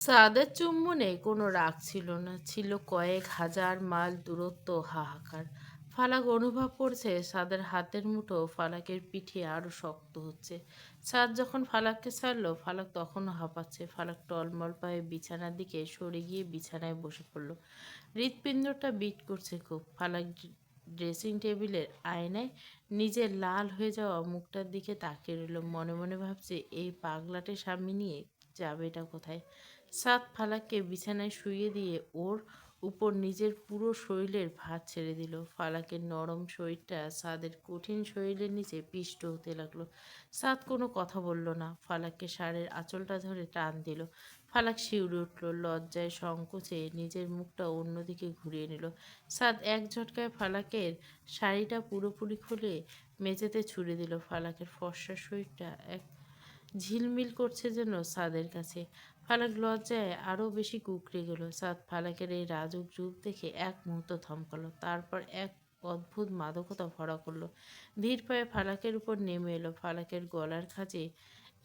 সাদের চুম্বনে কোনো রাগ ছিল না, ছিল কয়েক হাজার মাইল দূরত্ব, হাহাকার। ফালাক অনুভব করছে সাদের হাতের মুঠো ফালাকের পিঠে আরো শক্ত হচ্ছে। সাদ যখন ফালাককে ছাড়লো, ফালাক তখনও হাঁপাচ্ছে। ফালাক টলমল পায়ে বিছানার দিকে সরে গিয়ে বিছানায় বসে পড়লো। হৃৎপিণ্ডটা বিট করছে খুব। ফালাক ড্রেসিং টেবিলের আয়নায় নিজের লাল হয়ে যাওয়া মুখটার দিকে তাকিয়ে রইল। মনে মনে ভাবছে, এই পাগলাটে স্বামী নিয়ে যাবেটা কোথায়। সাদ ফালাককে বিছানায় শুইয়ে দিয়ে ওর উপর নিজের পুরো শরীরের ভার ছেড়ে দিল। ফালাকের নরম শরীরটা সাদের কঠিন শরীরের নিচে পিষ্ট হতে লাগলো। সাদ কোনো কথা বলল না, ফালাককে শাড়ির আঁচলটা ধরে টান দিল। ফালাক শিউরে উঠল, লজ্জায় সংকোচে নিজের মুখটা অন্যদিকে ঘুরিয়ে নিল। সাদ এক ঝটকায় ফালাকের শাড়িটা পুরোপুরি খুলে মেঝেতে ছুঁড়ে দিল। ফালাকের ফর্সা শরীরটা এক ঝিলমিল করছে যেন সাদের কাছে। ফালাক লজ্জায় আরও বেশি কুঁকড়ে গেল। সাদ ফালাকের এই রাজুক রূপ দেখে এক মুহূর্ত থমকালো, তারপর এক অদ্ভুত মাদকতা ভরা করলো। ধীর পায়ে ফালাকের উপর নেমে এলো। ফালাকের গলার খাঁজে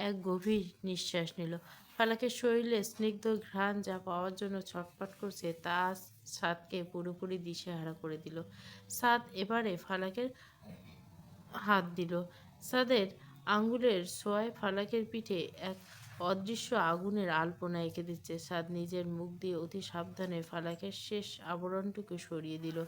এক গভীর নিঃশ্বাস নিল। ফালাকের শরীরে স্নিগ্ধ ঘ্রাণ যা পাওয়ার জন্য ছটফট করছে, তা সাদকে পুরোপুরি দিশেহারা করে দিল। সাদ এবারে ফালাকের হাত দিল। সাদের আঙ্গুলের ছোঁয়ায় ফালাকের পিঠে এক অদৃশ্য আগুনের আলপনা এঁকে দিচ্ছে। সাদ নিজের মুখ দিয়ে অতি সাবধানে ফালাকের শেষ আবরণটুকু সরিয়ে দিল।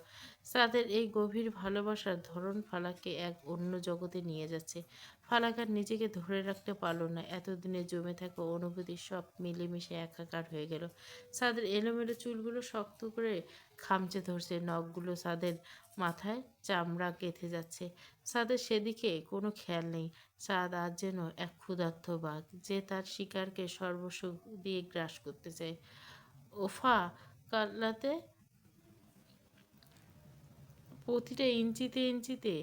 সাদের এই গভীর ভালোবাসার ধরন ফালাককে এক অন্য জগতে নিয়ে যাচ্ছে। ফালাক আর নিজেকে ধরে রাখতে পারল না। এতদিনে জমে থাকা অনুভূতি সব মিলেমিশে একাকার হয়ে গেল। সাদের এলোমেলো চুলগুলো শক্ত করে খামচে ধরছে, নখগুলো সাদের মাথায় চামড়া গেঁথে যাচ্ছে। সাদের সেদিকে কোনো খেয়াল নেই। সাদ আজ যেন এক ক্ষুধার্ত বাঘ, যে তার শিকারকে সর্বস্ব দিয়ে গ্রাস করতে চায়। ওফা কাল্লাতে প্রতিটা ইঞ্চিতে ইঞ্চিতে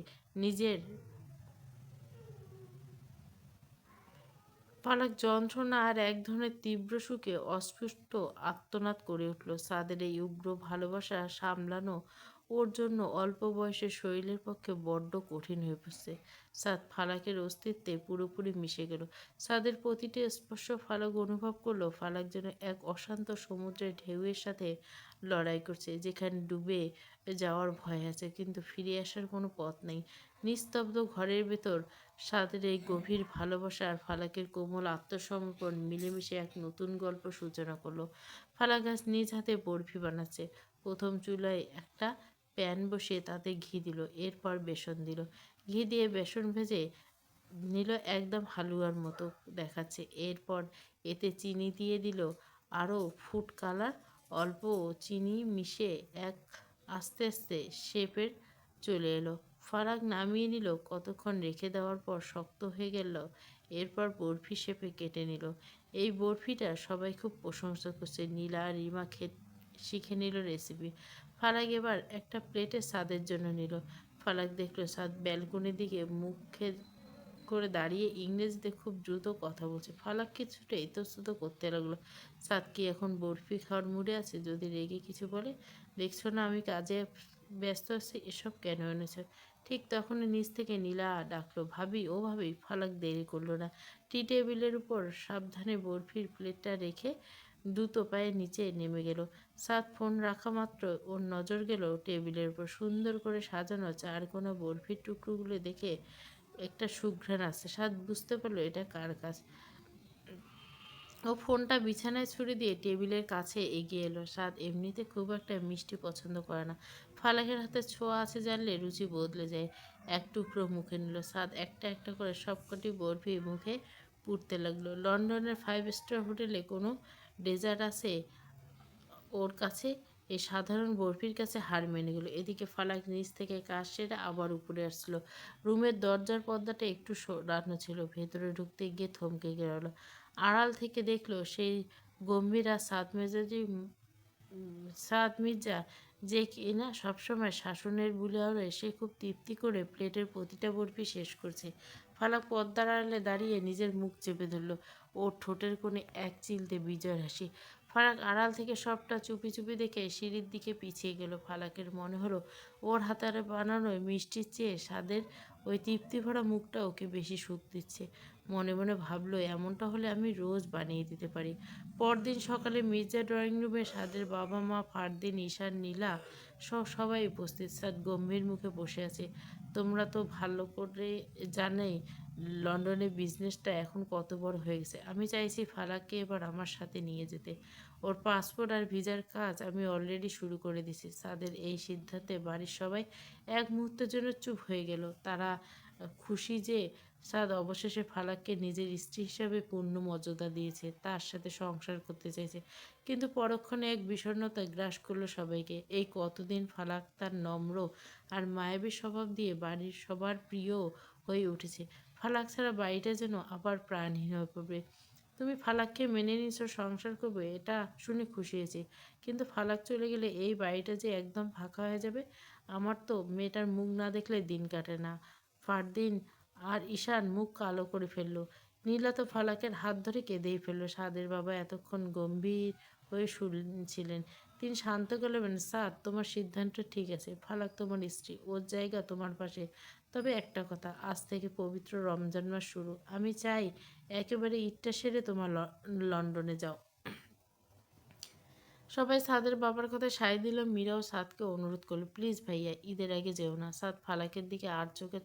নিজের ফালাক যন্ত্রণা আর এক ধরনের তীব্র সুখে অস্ফুট আর্তনাদ করে উঠল। সাদের এই উগ্র ভালোবাসা সামলানো ওর জন্য অল্প বয়সের শরীরের পক্ষে বড্ড কঠিন হয়ে পড়ছে। সাদ ফালাকের অস্তিত্বে পুরোপুরি মিশে গেল। সাদের প্রতিটি স্পর্শ ফালাক অনুভব করলো। ফালাক যেন এক অশান্ত সমুদ্রের ঢেউয়ের সাথে লড়াই করছে, যেখানে ডুবে যাওয়ার ভয় আছে কিন্তু ফিরে আসার কোনো পথ নেই। নিস্তব্ধ ঘরের ভেতর সাদের এই গভীর ভালোবাসা আর ফালাকের কোমল আত্মসমর্পণ মিলেমিশে এক নতুন গল্প সূচনা করলো। ফালাক আজ নিজ হাতে বরফি বানাচ্ছে। প্রথম চুলায় একটা প্যান বসিয়ে তাতে ঘি দিল, এরপর বেসন দিল। ঘি দিয়ে বেসন ভেজে নিল, একদম হালুয়ার মতো দেখাচ্ছে। এরপর এতে চিনি দিয়ে দিল, আরও ফুড কালার, অল্প চিনি মিশে এক আস্তে আস্তে শেপের চলে এলো। ফারাক নামিয়ে নিল। কতক্ষণ রেখে দেওয়ার পর শক্ত হয়ে গেল। এরপর বরফি শেপে কেটে নিল। এই বরফিটা সবাই খুব প্রশংসা করছে। নীলা আর রিমা শিখে নিল রেসিপি। ফারাক এবার একটা প্লেটে সাদের জন্য নিল। ফালাক দেখলো সাদ ব্যালকনির দিকে মুখে করে দাঁড়িয়ে ইংরেজিতে খুব দ্রুত কথা বলছে। ফালাক কিছুটা ইতস্তত করতে লাগলো। সাদ কি এখন বরফি খাওয়ার মুডে আছে? যদি রেগে কিছু বলে? দেখছো না আমি কাজে ব্যস্ত আছি, এসব কেন এনেছো? ঠিক তখনই নিচ থেকে নীলা ডাকলো, ভাবি ও ভাবি। ফালাক দেরি করলো না। টি টেবিলের উপর সাবধানে বরফির প্লেটটা রেখে দ্রুত পায়ে নিচে নেমে গেল। সাদ ফোন রাখা মাত্র ওর নজর গেল টেবিলের উপর সুন্দর করে সাজানো চারকোনা বরফির টুকরোগুলো দেখে একটা সুঘ্রাণ আসছে। সাদ বুঝতে পারলো এটা কার কাজ। ও ফোনটা বিছানায় ছুড়ে দিয়ে টেবিলের কাছে এগিয়ে এলো। সাদ এমনিতে খুব একটা মিষ্টি পছন্দ করে না। ফালাকের হাতে ছোঁয়া আছে জানলে রুচি বদলে যায়। এক টুকরো মুখে নিল। সাদ একটা একটা করে সবকটি বরফি মুখে পুড়তে লাগলো। লন্ডনের 5 স্টার হোটেলে কোনো ডেজার্ট আছে ওর কাছে? এই সাধারণ বরফির কাছে হার মেনে গেল। এদিকে ফালাক নিচ থেকে কাজ সেরে আবার উপরে আসছিল। রুমের দরজার পর্দাটা একটু সরানো ছিল। ভেতরে ঢুকতে গিয়ে থমকে গেল। আড়াল থেকে দেখলো সেই গম্ভীর আর সাদ মির্জা, যে কিনা সবসময় শাসনের বুলারে, সে খুব তৃপ্তি করে প্লেটের প্রতিটা বরফি শেষ করছে। ফালাক পর্দার আড়ালে দাঁড়িয়ে নিজের মুখ চেপে ধরল। ওর ঠোঁটের কোণে এক চিলতে বিজয়ের হাসি। ফালাক আড়াল থেকে সবটা চুপি চুপি দেখে সিঁড়ির দিকে পিছিয়ে গেল। ফালাকের মনে হলো ওর হাতারে বানানো মিষ্টির চেয়ে স্বাদের ওই তৃপ্তি ভরা মুখটা ওকে বেশি সুখ দিচ্ছে। মনে মনে ভাবলো এমনটা হলে আমি রোজ বানিয়ে দিতে পারি। পরদিন সকালে মির্জা ড্রয়িং রুমে সাদের বাবা মা, ফারদিন, ঈশান, নীলা সবাই উপস্থিত। সাদ গম্ভীর মুখে বসে আছে। তোমরা তো ভালো করে জানোই লন্ডনে বিজনেসটা এখন কত বড় হয়ে গেছে। আমি চাইছি ফালাককে এবার আমার সাথে নিয়ে যেতে। ওর পাসপোর্ট আর ভিসার কাজ আমি অলরেডি শুরু করে দিছি। সাদের এই সিদ্ধান্তে বাড়ির সবাই এক মুহূর্তের জন্য চুপ হয়ে গেল। তারা খুশি যে সাদ অবশেষে ফালাককে নিজের স্ত্রী হিসাবে পূর্ণ মর্যাদা দিয়েছে, তার সাথে সংসার করতে চাইছে। কিন্তু পরক্ষণে এক বিষণ্ণতা গ্রাস করলো সবাইকে। এই কতদিন ফালাক তার নম্র আর মায়াবী স্বভাব দিয়ে বাড়ির সবার প্রিয় হয়ে উঠেছে। ফালাক ছাড়া বাড়িটা যেন আবার প্রাণহীন হয়ে পড়বে। তুমি ফালাককে মেনে নিয়েছো, সংসার করবে, এটা শুনে খুশি হয়েছি। কিন্তু ফালাক চলে গেলে এই বাড়িটা যে একদম ফাঁকা হয়ে যাবে। আমার তো মেয়েটার মুখ না দেখলে দিন কাটে না। ফারদিন আর ঈশান মুখ কালো করে ফেললো। নীলা তো ফালাকের হাত ধরে কেঁদেই ফেললো। সাদের বাবা এতক্ষণ গম্ভীর হয়ে শুনছিলেন। তিনি শান্ত গলায় বললেন, স্যার তোমার সিদ্ধান্ত ঠিক আছে। ফালাক তোমার স্ত্রী, ওর জায়গা তোমার পাশে। তবে একটা কথা, আজ থেকে পবিত্র রমজান মাস শুরু। আমি চাই একেবারে ঈদটা সেরে তোমার লন্ডনে যাও। সবাই সাদের বাবার কথায় সায় দিল। মীরাও সাদকে অনুরোধ করলো, প্লিজ ভাইয়া ঈদের আগে যেও না। সাদ ফালাকের দিকে আর চোখে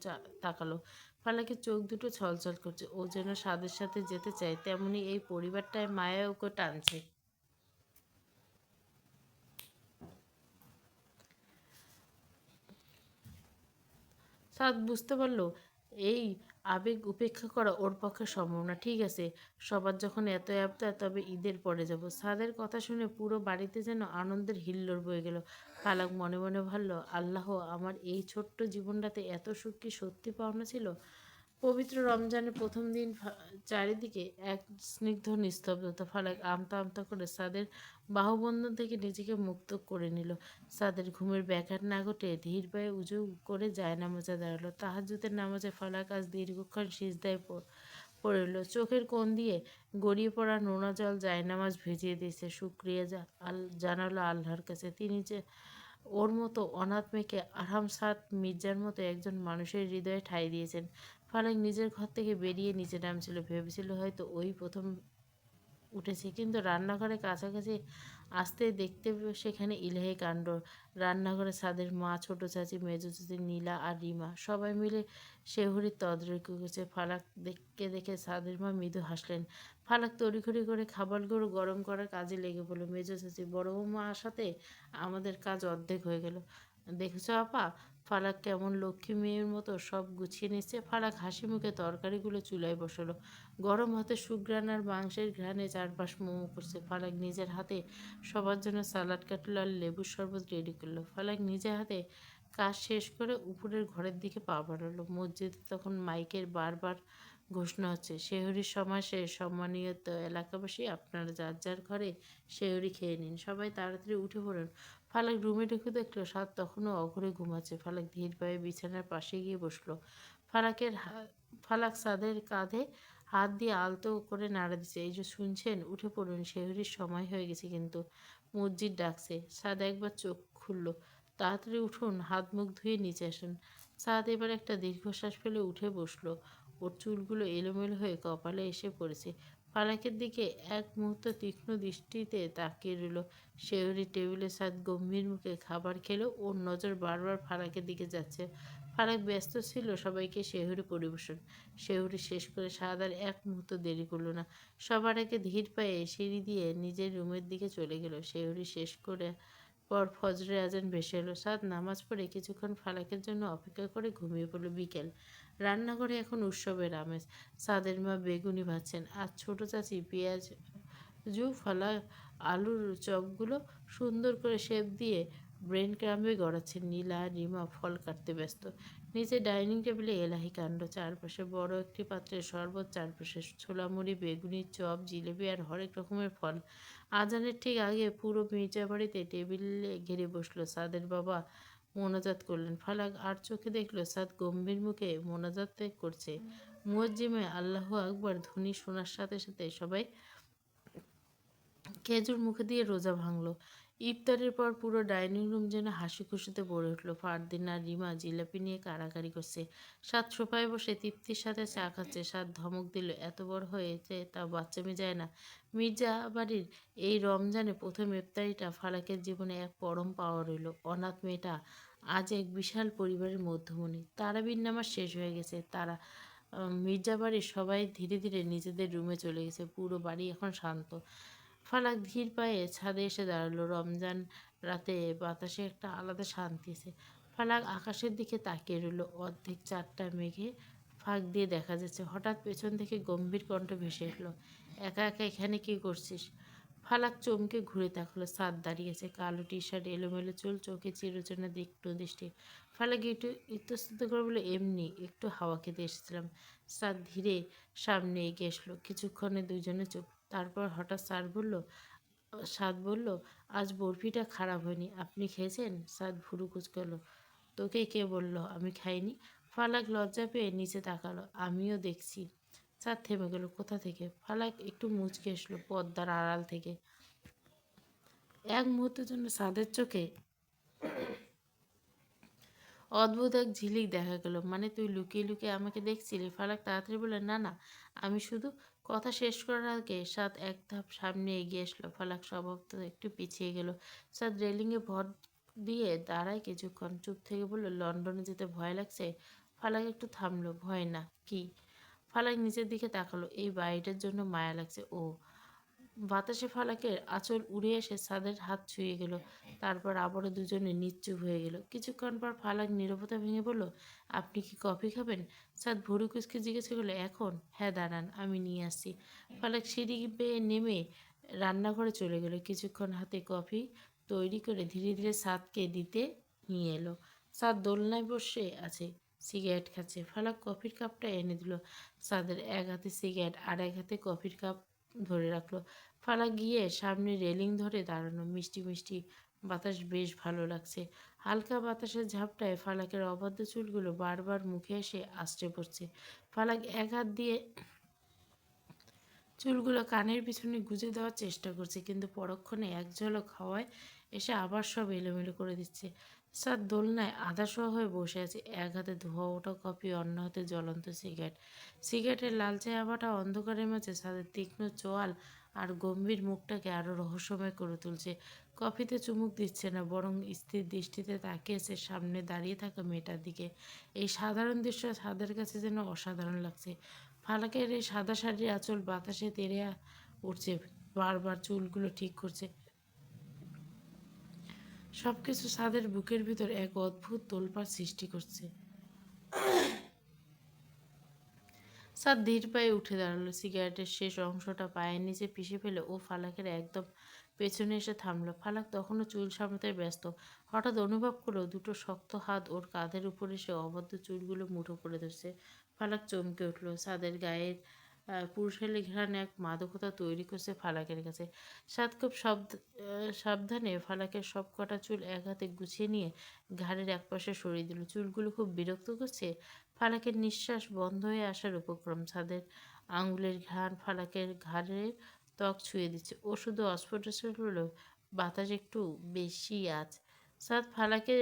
তাকালো। ফালাকের চোখ দুটো ছলছল করছে। ও যেন সাদের সাথে যেতে চায়, তেমনি এই পরিবারটায় মায়া ওকে টানছে। সাদ বুঝতে পারলো এই আবেগ উপেক্ষা করা ওর পক্ষে সম্ভব না। ঠিক আছে, সবার যখন এত আবদার, তবে ঈদের পরে যাব। সাদের কথা শুনে পুরো বাড়িতে যেন আনন্দের হিল্লোড় বয়ে গেল। ফালাক মনে মনে ভাবল, আল্লাহ, আমার এই ছোট্ট জীবনটাতে এত সুখ কি সত্যি পাওনা ছিল? পবিত্র রমজানের প্রথম দিন চারিদিকে এক স্নিগ্ধ নিস্তব্ধতা। ফালাক আমতা আমতা করে সাদের বাহুবন্ধন থেকে নিজেকে মুক্ত করে নিল। সাদের ঘুমের ব্যাঘাত না ঘটে ধীর পায়ে উজু করে জায়নামাজে দাঁড়ালো। তাহাজ্জুদের নামাজে ফালাক আজ দীর্ঘক্ষণ সিজদায় পড়ল। চোখের কোণ দিয়ে গড়িয়ে পড়া নোনা জল জায়নামাজ ভিজিয়ে দিয়েছে। শুক্রিয়া জানালো আল্লাহর কাছে, তিনি যে ওর মতো অনাথ মেয়েকে আরহাম সাদ মির্জার মতো একজন মানুষের হৃদয়ে ঠাঁই দিয়েছেন। ফালাক নিজের ঘর থেকে বেরিয়ে নিচে নামছিল। ভেবেছিল হয়তো ওই প্রথম উঠেছে, কিন্তু রান্নাঘরে কাছাকাছি আসতে দেখতে সেখানে ইলাহি কাণ্ড। রান্নাঘরে সাদের মা, ছোট চাচি, মেজো চাচি, নীলা আর রিমা সবাই মিলে শেহরির তদারকি করছে। ফালাক দেখে দেখে সাদের মা মৃদু হাসলেন। ফালাক তড়িঘড়ি করে খাবারগুলো গরম করার কাজে লেগে পড়ল। মেজো চাচি, বড় বৌমা আসাতে আমাদের কাজ অর্ধেক হয়ে গেল। দেখেছো আপা, ফালাক কেমন লক্ষ্মী মেয়ের মতো সব গুছিয়ে নিচ্ছে। ফালাক হাসি মুখে তরকারিগুলো চুলায় বসালো। গরম হাতে সুঘ্রাণ আর মাংসের ঘ্রাণে চারপাশ মোমো করছে। ফালাক নিজের হাতে সবার জন্য সালাড কাটলো আর লেবুর শরবত রেডি করলো। ফালাক নিজের হাতে কাজ শেষ করে উপরের ঘরের দিকে পা বাড়ালো। মসজিদে তখন মাইকের বারবার ঘোষণা হচ্ছে, সেহরির সময় শেষ। সম্মানিত এলাকাবাসী, আপনারা যার যার ঘরে সেহরি খেয়ে নিন। সবাই তাড়াতাড়ি উঠে পড়েন। ফালাক রুমে ঢুকে দেখলো সাদ তখনও অঘরে ঘুমাচ্ছে। ফালাক ধীর পায়ে বিছানার পাশে গিয়ে বসলো। ফালাক সাদের কাঁধে হাত দিয়ে আলতো করে নাড়া দিচ্ছে, এই যে শুনছেন, উঠে পড়ুন, সেহরির সময় হয়ে গেছে কিন্তু। মসজিদ ডাকছে। সাদ একবার চোখ খুলল। তাড়াতাড়ি উঠুন, হাত মুখ ধুয়ে নিচে আসুন। সাদ এবার একটা দীর্ঘশ্বাস ফেলে উঠে বসলো। ওর চুলগুলো এলোমেলো হয়ে কপালে এসে পড়েছে। ফালাকের দিকে এক মুহূর্ত তীক্ষ্ণ দৃষ্টিতে তাকিয়ে রইল। শেহরি টেবিলে সাদ গম্ভীর মুখে খাবার খেলো। ওর নজর বারবার ফালাকের দিকে যাচ্ছে। ফালাক ব্যস্ত ছিল সবাইকে শেহরি পরিবেশন। শেহরি শেষ করে সাদ আর এক মুহূর্ত দেরি করলো না। সবার আগে ধীর পায়ে সিঁড়ি দিয়ে নিজের রুমের দিকে চলে গেল। শেহরি শেষ করে পর ফজরের আজান ভেসে এলো। সাদ নামাজ পড়ে কিছুক্ষণ ফালাকের জন্য অপেক্ষা করে ঘুমিয়ে পড়ল। বিকেল। রান্নাঘরে এখন উৎসবের আমেজ। সাদের মা বেগুনি ভাজছেন আর ছোট চাচি পেঁয়াজ ফালা আলুর চপগুলো সুন্দর করে শেপ দিয়ে ব্রেন ক্রাম্বে গড়াচ্ছেন। নীলা আর রিমা ফল কাটতে ব্যস্ত। নিচে ডাইনিং টেবিলে এলাহি কাণ্ড। চারপাশে বড় একটি পাত্রে শরবত, চারপাশে ছোলা মুড়ি, বেগুনি চপ, জিলেবি আর হরেক রকমের ফল। আজানের ঠিক আগে পুরো মির্জা বাড়িতে টেবিলে ঘিরে বসলো। সাদের বাবা মোনাজাত করলেন। ফালাক আর চোখে দেখলো সাদ গম্ভীর মুখে মোনাজাত করছে। মুয়াজ্জিমে আল্লাহু আকবার ধ্বনি শোনার সাথে সাথে সবাই খেজুর মুখে দিয়ে রোজা ভাঙলো। ইফতারের পর পুরো ডাইনিং রুম যেন হাসি খুশিতে ভরে উঠলো। ফারদিন আর রিমা জিলাপি নিয়ে কাড়াকাড়ি করছে। সাত সোফায় বসে তৃপ্তির সাথে চা খাচ্ছে। সাত ধমক দিল, এত বড় হয়েছে তা বাচ্চামি যায় না। মির্জা বাড়ির এই রমজানে প্রথম ইফতারিটা ফালাকের জীবনে এক পরম পাওয়া রইল। অনাথ মেয়েটা আজ এক বিশাল পরিবারের মধ্যমণি। তারাবির নামাজ শেষ হয়ে গেছে। তারা মির্জা বাড়ির সবাই ধীরে ধীরে নিজেদের রুমে চলে গেছে। পুরো বাড়ি এখন শান্ত। ফালাক ধীর পায়ে ছাদে এসে দাঁড়ালো। রমজান রাতে বাতাসে একটা আলাদা শান্তি আছে। ফালাক আকাশের দিকে তাকিয়ে রইল। অর্ধেক চারটা মেঘে ফাঁক দিয়ে দেখা যাচ্ছে। হঠাৎ পেছন থেকে গম্ভীর কণ্ঠ ভেসে এলো, একা একা এখানে কি করছিস? ফালাক চমকে ঘুরে তাকালো। সাদ দাঁড়িয়েছে, কালো টি শার্ট, এলোমেলো চুল, চোখে চিরচেনা দীপ্ত দৃষ্টি। ফালাক একটু ইতস্তত করে বলে, এমনি একটু হাওয়া খেতে এসেছিলাম। সাদ ধীরে সামনে এগিয়ে আসলো। কিছুক্ষণে দুজনে চুপ। তারপর হঠাৎ সাদ বলল, আজ বরফিটা খারাপ হয়নি, আপনি খেয়েছেন? সাদ ভুরু কুঁচকালো। তোকে কে বলল আমি খাইনি? ফালাক লজ্জা পেয়ে নিচে তাকালো। আমিও দেখছি। সাদ থেমে গেল। কোথা থেকে? ফালাক একটু মুচকে এসলো পর্দার আড়াল থেকে। এক মুহূর্তের জন্য সাদের চোখে অদ্ভুত এক ঝিলিক দেখা গেল। মানে তুই লুকিয়ে লুকিয়ে আমাকে দেখছিলি? ফালাক তাড়াতাড়ি বলল, না না, আমি শুধু। কথা শেষ করার আগে সাদ এক ধাপ সামনে এগিয়ে আসলো। ফালাক স্বভাবত একটু পিছিয়ে গেল। সাদ রেলিংয়ে ভর দিয়ে দাঁড়ায় কিছুক্ষণ, চুপ থেকে বলল, লন্ডনে যেতে ভয় লাগছে? ফালাক একটু থামলো। ভয় না, কি? ফালাক নিচের দিকে তাকালো। এই বাড়িটার জন্য মায়া লাগছে। ও। বাতাসে ফালাকের আঁচল উড়ে এসে সাদের হাত ছুঁয়ে গেল। তারপর আবারও দুজনে নিশ্চুপ হয়ে গেল। কিছুক্ষণ পর ফালাক নীরবতা ভেঙে বলল, আপনি কি কফি খাবেন? সাদ ভুরু কুচকে জিজ্ঞাসা করলো, এখন? হ্যাঁ দাঁড়ান, আমি নিয়ে আসছি। ফালাক সিঁড়ি বেয়ে নেমে রান্নাঘরে চলে গেল। কিছুক্ষণ হাতে কফি তৈরি করে ধীরে ধীরে সাদকে দিতে নিয়ে এলো। সাদ দোলনায় বসে আছে, সিগারেট খাচ্ছে। ফালাক কফির কাপটা এনে দিল। সাদের এক হাতে সিগারেট আর এক হাতে কফির কাপ ধরে রাখলো। ফালাক গিয়ে সামনে রেলিং ধরে দাঁড়ানো। মিষ্টি মিষ্টি বাতাস বেশ ভালো লাগছে। হালকা বাতাসের ঝাপটায় ফালাকের অবাধ্য চুলগুলো বারবার মুখে এসে আছড়ে পড়ছে। ফালাক এক হাত দিয়ে চুলগুলো কানের পিছনে গুজে দেওয়ার চেষ্টা করছে, কিন্তু পরক্ষণে এক ঝলক হাওয়ায় এসে আবার সব এলোমেলো করে দিচ্ছে। সাদ দোলনায় আধাশোয়া হয়ে বসে আছে, এক হাতে ধোয়া ওঠা কফি, অন্য হাতে জ্বলন্ত সিগারেট। সিগারেটের লালচে আভাটা অন্ধকারের মাঝে সাদের তীক্ষ্ণ চোয়াল আর গম্ভীর মুখটাকে আরও রহস্যময় করে তুলছে। কফিতে চুমুক দিচ্ছে না, বরং স্থির দৃষ্টিতে তাকিয়েছে সামনে দাঁড়িয়ে থাকা মেয়েটার দিকে। এই সাধারণ দৃশ্য সাদের কাছে যেন অসাধারণ লাগছে। ফালাকের এই সাদা শাড়ির আঁচল বাতাসে তেড়ে উঠছে, বারবার চুলগুলো ঠিক করছে। সবকিছু সাদের বুকের ভিতর এক অদ্ভুত তোলপাড় সৃষ্টি করছে। সাদ ধীর পায়ে উঠে দাঁড়ালো। সিগারেটের শেষ অংশটা পায়ের নিচে পিষে ফেলে ও ফালাকের একদম পেছনে এসে থামলো। ফালাক তখনও চুল সামলাতে ব্যস্ত। হঠাৎ অনুভব করলো দুটো শক্ত হাত ওর কাঁধের উপর এসে অবাধ্য চুলগুলো মুঠো করে ধরছে। ফালাক চমকে উঠলো। সাদের গায়ের পুরুষালী ঘ্রাণ এক মাদকতা তৈরি করছে ফালাকের কাছে। সাদ খুব সাবধানে ফালাকের সব কটা চুল এক হাতে গুছিয়ে নিয়ে ঘাড়ের একপাশে সরিয়ে দিল। চুলগুলো খুব বিরক্ত করছে। ফালাকের নিঃশ্বাস বন্ধ হয়ে আসার উপক্রম। ছাদের আঙুলের ঘ্রাণ ফালাকের ঘাড়ের ত্বক ছুঁয়ে দিচ্ছে। ও শুধু অস্ফুট হলো, বাতাস একটু বেশি আজ। সাদ ফালাকে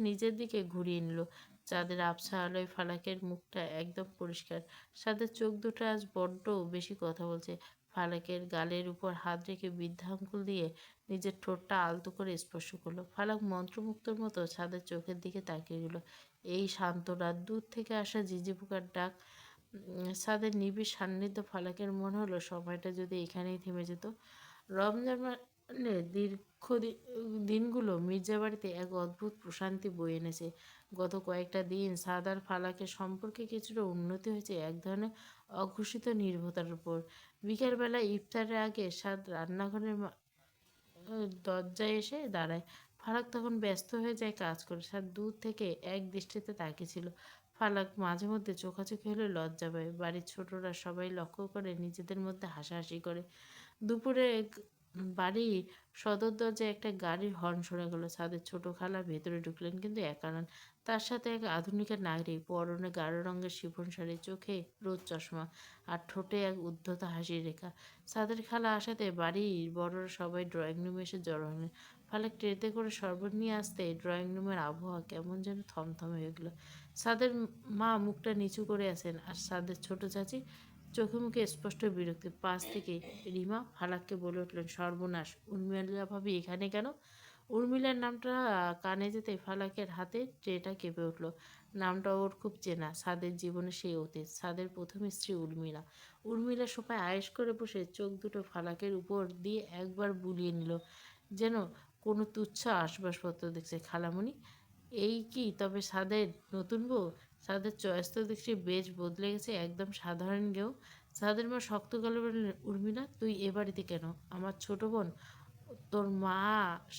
নিজের দিকে ঘুরিয়ে নিল। চাঁদের আবছা আলোয় ফালাকের মুখটা একদম পরিষ্কার। সাদের চোখ দুটো আজ বড্ড বেশি কথা বলছে। ফালাকের গালের উপর হাত রেখে বৃদ্ধাঙ্গুল দিয়ে নিজের ঠোঁটটা আলতো করে স্পর্শ করলো। ফালাক মন্ত্রমুগ্ধর মতো ছাদের চোখের দিকে তাকিয়ে গেল। এই শান্ত রাত, দূর থেকে আসা ঝিঁঝি পোকার ডাক, ছাদের নিবিড় সান্নিধ্য। ফালাকের মনে হলো সময়টা যদি এখানেই থেমে যেত। রমজান মানে দিনগুলো মির্জা বাড়িতে এক অদ্ভুত প্রশান্তি বয়ে এনেছে। গত কয়েকটা দিন সাদ আর ফালাকের সম্পর্কে কিছুটা উন্নতি হয়েছে, এক ধরনের অঘোষিত নির্ভরতার উপর। বিকালবেলা ইফতারের আগে সাদ রান্নাঘরের দরজায় এসে দাঁড়ায়। ফালাক তখন ব্যস্ত হয়ে যায় কাজ করে। সাদ দূর থেকে এক দৃষ্টিতে তাকিয়েছিল। ফালাক মাঝে মধ্যে চোখাচোখি হলে লজ্জা পায়। বাড়ির ছোটরা সবাই লক্ষ্য করে, নিজেদের মধ্যে হাসাহাসি করে। দুপুরে বাড়ির সদর দরজায় একটা গাড়ির হর্ন শোনা গেল। ছাদের ছোট খালা ভেতরে ঢুকলেন, কিন্তু একা নন। তার সাথে এক আধুনিকের নাগরিক, পরনে গাঢ় রঙের শিফন শাড়ি, চোখে রোদ চশমা, আর ঠোঁটে এক উদ্ধত হাসির রেখা। ছাদের খালা আসাতে বাড়ির বড়রা সবাই ড্রয়িং রুমে এসে জড়ো হলেন। ফালাক ট্রেতে করে শরবত নিয়ে আসতে ড্রয়িং রুমের আবহাওয়া কেমন যেন থমথমে হয়ে গেল। সাদের মা মুখটা নিচু করে আছেন, আর সাদের ছোট চাচি চোখে মুখে স্পষ্ট বিরক্তি। পাশ থেকে রিমা ফালাককে বলে উঠলেন, সর্বনাশ, উর্মিলা ভাবি এখানে কেন? উর্মিলার নামটা কানে যেতে ফালাকের হাতে ট্রেটা কেঁপে উঠল। নামটা ওর খুব চেনা, সাদের জীবনে সেই অতীত, সাদের প্রথম স্ত্রী উর্মিলা। উর্মিলা সোফায় আয়েশ করে বসে চোখ দুটো ফালাকের উপর দিয়ে একবার বুলিয়ে নিল, যেন কোনো তুচ্ছ আসবাবপত্র দেখছে। খালামণি, এই কি তবে সাদের নতুন বউ? সাদের চয়েস তো দেখছি বেশ বদলে গেছে, একদম সাধারণ কেউ। সাদের মা শক্ত গলা বললেন, উর্মিলা, তুই এ বাড়িতে কেন? আমার ছোট বোন তোর মা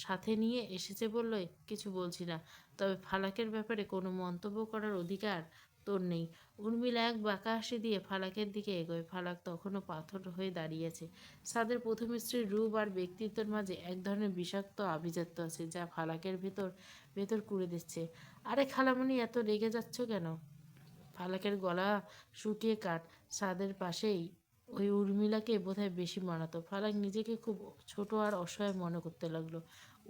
সাথে নিয়ে এসেছে বললে কিছু বলছি না, তবে ফালাকের ব্যাপারে কোনো মন্তব্য করার অধিকার তোর নেই। উর্মিলা এক বাঁকা হাসি দিয়ে ফালাকের দিকে এগোয়। ফালাক তখনও পাথর হয়ে দাঁড়িয়েছে। সাদের প্রথম স্ত্রীর রূপ আর ব্যক্তিত্বের মাঝে এক ধরনের বিষাক্ত আভিজাত্য আছে, যা ফালাকের ভেতর ভেতর কুড়ে দিচ্ছে। আরে খালামণি, এত রেগে যাচ্ছ কেন? ফালাকের গলা শুকিয়ে কাঠ। ছাদের পাশেই ওই উর্মিলাকে বোধহয় বেশি মানাতো। ফালাক নিজেকে খুব ছোট আর অসহায় মনে করতে লাগলো।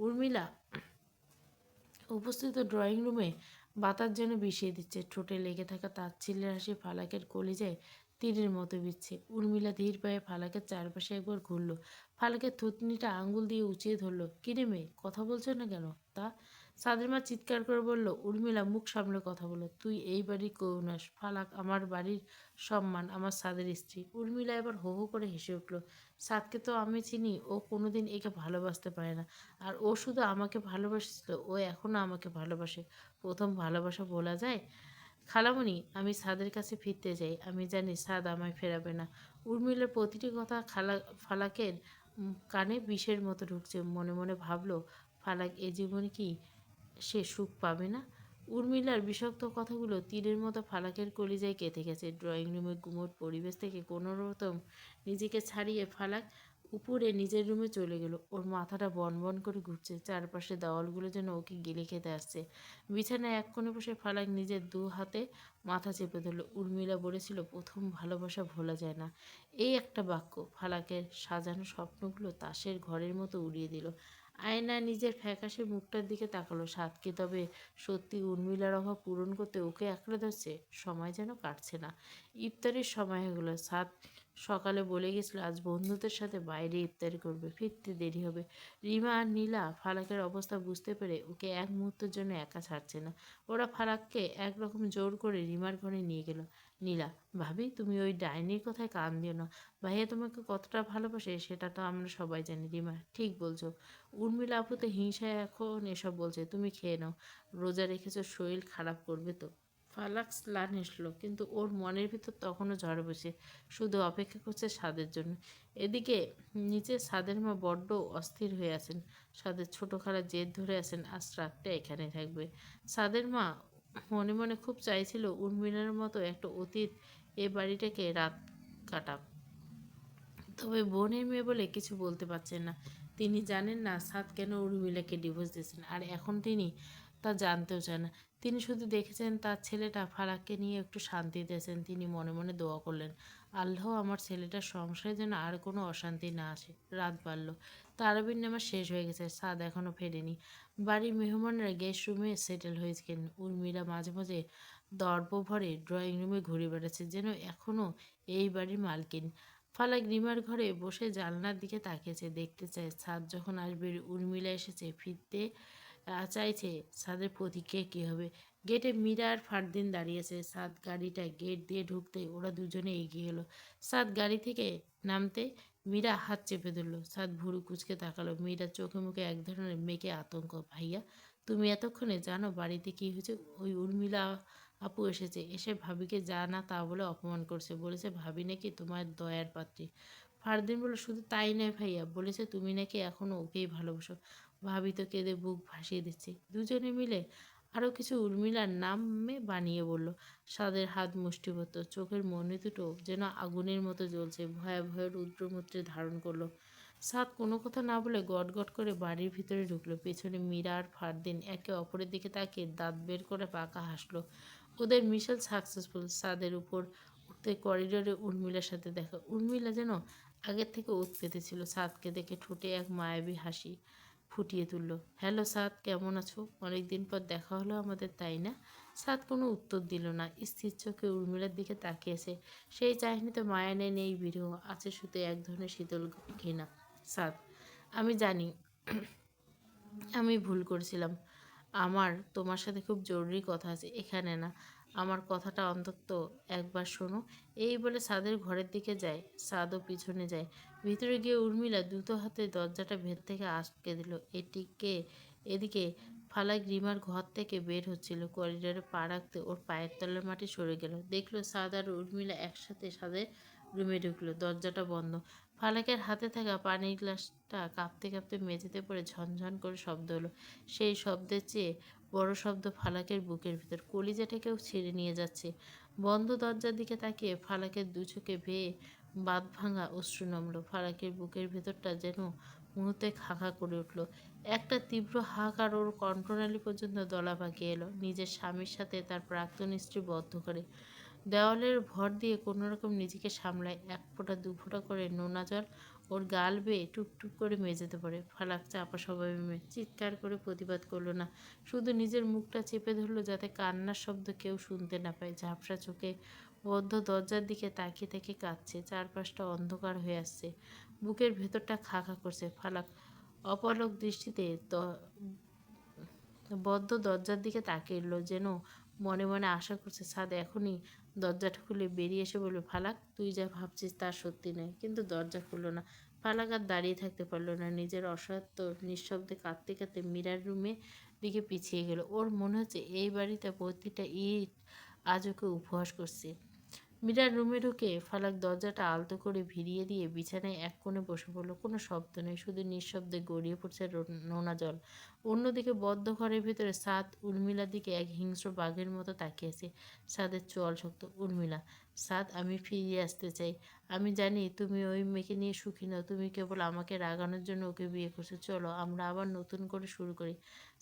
উর্মিলা উপস্থিত ড্রয়িং রুমে বাতাস যেন বিষিয়ে দিচ্ছে। ঠোঁটে লেগে থাকা তাচ্ছিল্যের হাসি ফালাকের কলিজায় তীরের মতো বিচ্ছে। উর্মিলা ধীর পায়ে ফালাকের চারপাশে একবার ঘুরল। ফালাকের থুতনিটা আঙ্গুল দিয়ে উঁচিয়ে ধরল। কিরে মেয়ে, কথা বলছো না কেন? তা সাদের মা চিৎকার করে বলল, উর্মিলা, মুখ সামলে কথা বলো। তুই এই বাড়ির কেউ নস। ফালাক আমার বাড়ির সম্মান, আমার সাদের স্ত্রী। উর্মিলা এবার হো হো করে হেসে উঠল। সাদকে তো আমি চিনি, ও কোনোদিন একে ভালোবাসতে পারে না। আর ও শুধু আমাকে ভালোবাসছিল, ও এখনও আমাকে ভালোবাসে। প্রথম ভালোবাসা বলা যায়? খালামণি, আমি সাদের কাছে ফিরতে চাই। আমি জানি সাদ আমায় ফেরাবে না। উর্মিলার প্রতিটি কথা ফালাকের কানে বিষের মতো ঢুকছে। মনে মনে ভাবলো, ফালাক এ জীবনে কি সে সুখ পাবে না? উর্মিলার বিষাক্ত কথাগুলো তীরের মতো ফালাকের কলিজায় গেঁথে গেছে। ড্রয়িং রুমের গুমোট পরিবেশ থেকে কোনোরকম নিজেকে ছাড়িয়ে ফালাক উপরে নিজের রুমে চলে গেল। ওর মাথাটা বনবন করে ঘুরছে, চারপাশে দেওয়ালগুলো যেন ওকে গিলে খেতে আসছে। বিছানায় এক কোণে বসে ফালাক নিজের দু হাতে মাথা চেপে ধরল। উর্মিলা বলেছিল, প্রথম ভালোবাসা ভোলা যায় না। এই একটা বাক্য ফালাকের সাজানো স্বপ্নগুলো তাসের ঘরের মতো উড়িয়ে দিল। আয়না নিজের ফ্যাকাশে মুখটার দিকে তাকালো। সাতকে তবে সত্যি উর্মিলার অভাব পূরণ করতে ওকে আঁকড়ে ধরছে। সময় যেন কাটছে না। ইফতারের সময় হয়ে গেলো। সাত সকালে বলে গেছিল আজ বন্ধুদের সাথে বাইরে ইফতারি করবে, ফিরতে দেরি হবে। রিমা আর নীলা ফালাকের অবস্থা বুঝতে পেরে ওকে এক মুহূর্তের জন্য একা ছাড়ছে না। ওরা ফালাককে একরকম জোর করে রিমার ঘরে নিয়ে গেল। নীলা, ভাবি, তুমি ওই ডাইনির কথায় কান দিও না। ভাইয়া তোমাকে কতটা ভালোবাসে সেটা তো আমরা সবাই জানি। রিমা, ঠিক বলছো। উর্মিলা আপু তো হিংসায় এখন এসব বলছে। তুমি খেয়ে নাও, রোজা রেখেছো, শরীর খারাপ করবে তো। ফালাক স্লান হেসল, কিন্তু ওর মনের ভিতর তখনও ঝড় বসে, শুধু অপেক্ষা করছে স্বাদের জন্য। এদিকে নিচে সাদের মা বড্ড অস্থির হয়ে আছেন। সাদের ছোট খালা জেদ ধরে আছেন আজ রাতটা এখানে থাকবে। সাদের মা মনে মনে খুব চাইছিল উর্মিলার মতো একটা অতীত এ বাড়িটাকে রাত কাটাক, তবে বোনের মেয়ে বলে কিছু বলতে পারছেন না। তিনি জানেন না সাদ কেন উর্মিলাকে ডিভোর্স দিয়েছেন, আর এখন তিনি তা জানতেও চান না। তিনি শুধু দেখেছেন তার ছেলেটা ফারাককে নিয়ে একটু শান্তিতে আছেন। তিনি মনে মনে দোয়া করলেন, আল্লাহ, আমার ছেলেটার সংসারে যেন আর কোনো অশান্তি না আসে। রাত বাড়ল। তারাবির নামাজ শেষ হয়ে গেছে। সাদ এখনও ফেরেনি। বাড়ির মেহমানরা গেস্ট রুমে সেটেল হয়েছেন। উর্মিলা মাঝে মাঝে দর্পভরে ড্রয়িং রুমে ঘুরে বেড়াচ্ছে, যেন এখনও এই বাড়ির মালকিন। ফালাক রিমার ঘরে বসে জানলার দিকে তাকিয়েছে, দেখতে চায় ছাদ যখন আসবে। উর্মিলা এসেছে, ফিরতে চাইছে। ছাদের প্রতিক্রিয়া কী হবে? গেটে মীরা আর ফারদিন দাঁড়িয়েছে। ছাদ গাড়িটা গেট দিয়ে ঢুকতে ওরা দুজনে এগিয়ে এলো। ছাদ গাড়ি থেকে নামতে মীরা হাত চেপে ধরল। ছাদ ভুরু কুচকে তাকালো। মীরা চোখে মুখে এক ধরনের মেঘে আতঙ্ক। ভাইয়া, তুমি এতক্ষণে জানো বাড়িতে কি হয়েছে? ওই উর্মিলা আপু এসেছে, এসে ভাবিকে যা না তা বলে অপমান করছে। বলেছে ভাবি নাকি তোমার দয়ার পাত্রী। ফারদিন বলল, শুধু তাই নয় ভাইয়া, বলেছে তুমি নাকি এখনও ওকেই ভালোবাসো। ভাবি তো কেঁদে বুক ভাসিয়ে দিচ্ছে। দুজনে মিলে আরও কিছু উর্মিলার নামে বানিয়ে বলল। সাদের হাত মুষ্টিবদ্ধ, চোখের মনি দুটো যেন আগুনের মতো জ্বলছে। ভয়াবহ রুদ্রমূর্তি ধারণ করলো। সাদ কোনো কথা না বলে গটগট করে বাড়ির ভিতরে ঢুকলো। পেছনে মীরা আর ফারদিন একে অপরের দিকে তাকিয়ে দাঁত বের করে পাকা হাসলো। ওদের মিশন সাকসেসফুল। ছাদের উপর উঠতে করিডোরে উর্মিলার সাথে দেখা। উর্মিলা যেন আগের থেকে ওত পেতেছিল। সাদকে দেখে ঠোঁটে এক মায়াবী হাসি ফুটিয়ে তুলল। হ্যালো সাদ, কেমন আছো? অনেকদিন পর দেখা হলো আমাদের, তাই না? সাদ কোনো উত্তর দিল না। স্থির চোখে উর্মিলার দিকে তাকিয়েছে। সেই চাহনিতে মায়া নেই বিরহ, আছে শুধু এক ধরনের শীতল ঘৃণা। সাদ, আমি জানি আমি ভুল করেছিলাম। আমার তোমার সাথে খুব জরুরি কথা আছে। এখানে না, আমার কথাটা অন্তত একবার শোনো। এই বলে সাদের ঘরের দিকে যায়। সাদও পিছনে যায়। ভিতরে গিয়ে উর্মিলা দ্রুত হাতে দরজাটা ভেতর থেকে আটকে দিল। এদিকে ফালাক রিমার ঘর থেকে বের হচ্ছিল। করিডোরে পা রাখতে ওর পায়ের তলার মাটি সরে গেল। দেখলো সাদ আর উর্মিলা একসাথে সাদের রুমে ঢুকলো। দরজাটা বন্ধ। ফালাকের হাতে থাকা পানির গ্লাসটা কাঁপতে কাঁপতে মেঝেতে পড়ে ঝনঝন করে শব্দ হলো। সেই শব্দের চেয়ে বড় শব্দ ফালাকের বুকের ভিতর। কলিজাটা কেউ ছিঁড়ে নিয়ে যাচ্ছে। বন্ধ দরজার দিকে তাকিয়ে ফালাকের দু চোখে বেয়ে বাঁধ ভাঙা অশ্রু নামল। ফালাকের বুকের ভেতরটা যেন মুহূর্তে খাঁ করে উঠল। একটা তীব্র হাহাকার ওর কণ্ঠনালী পর্যন্ত দলা পাকিয়ে এলো। নিজের স্বামীর সাথে তার প্রাক্তন স্ত্রী বদ্ধ করে দেওয়ালের ভর দিয়ে কোনোরকম নিজেকে সামলায়। এক ফোঁটা দু ফোঁটা করে নোনা জল ওর গাল বেয়ে টুপটুপ করে মেঝেতে পড়ে। ফালাক চাপা স্বভাবে চিৎকার করে প্রতিবাদ করলো না, শুধু নিজের মুখটা চেপে ধরলো যাতে কান্নার শব্দ কেউ শুনতে না পায়। ঝাপসা চোখে বদ্ধ দরজার দিকে তাকিয়ে থেকে কাঁদছে। চারপাশটা অন্ধকার হয়ে আসছে। বুকের ভেতরটা খা করছে। ফালাক অপলক দৃষ্টিতে বদ্ধ দরজার দিকে তাকিয়ে রইল, যেন মনে মনে আশা করছে সাদ এখনই দরজাটা খুলে বেরিয়ে এসে বলবে, ফালাক তুই যা ভাবছিস তা সত্যি নয়। কিন্তু দরজা খুলল না। ফালাক আর দাঁড়িয়ে থাকতে পারলো না। নিজের অসহায়ত্ব নিঃশব্দে কাঁদতে কাঁদতে মীরার রুমে দিকে পিছিয়ে গেল। ওর মনে হচ্ছে এই বাড়িতে প্রতিটা ইট আজ ওকে উপহাস করছে। মীরার রুমে ঢুকে ফালাক দরজাটা আলতো করে ভিড়িয়ে দিয়ে বিছানায় এক কোণে বসে পড়লো। কোনো শব্দ নেই, শুধু নিঃশব্দে গড়িয়ে পড়ছে নোনা জল। অন্যদিকে বদ্ধ ঘরের ভিতরে সাদ উর্মিলার দিকে এক হিংস্র বাঘের মতো তাকিয়েছে। সাদের চোয়াল শক্ত। উর্মিলা, সাদ, আমি ফিরিয়ে আসতে চাই। আমি জানি তুমি ওই মেয়েকে নিয়ে সুখী নও। তুমি কেবল আমাকে রাগানোর জন্য ওকে বিয়ে করছো। চলো আমরা আবার নতুন করে শুরু করি।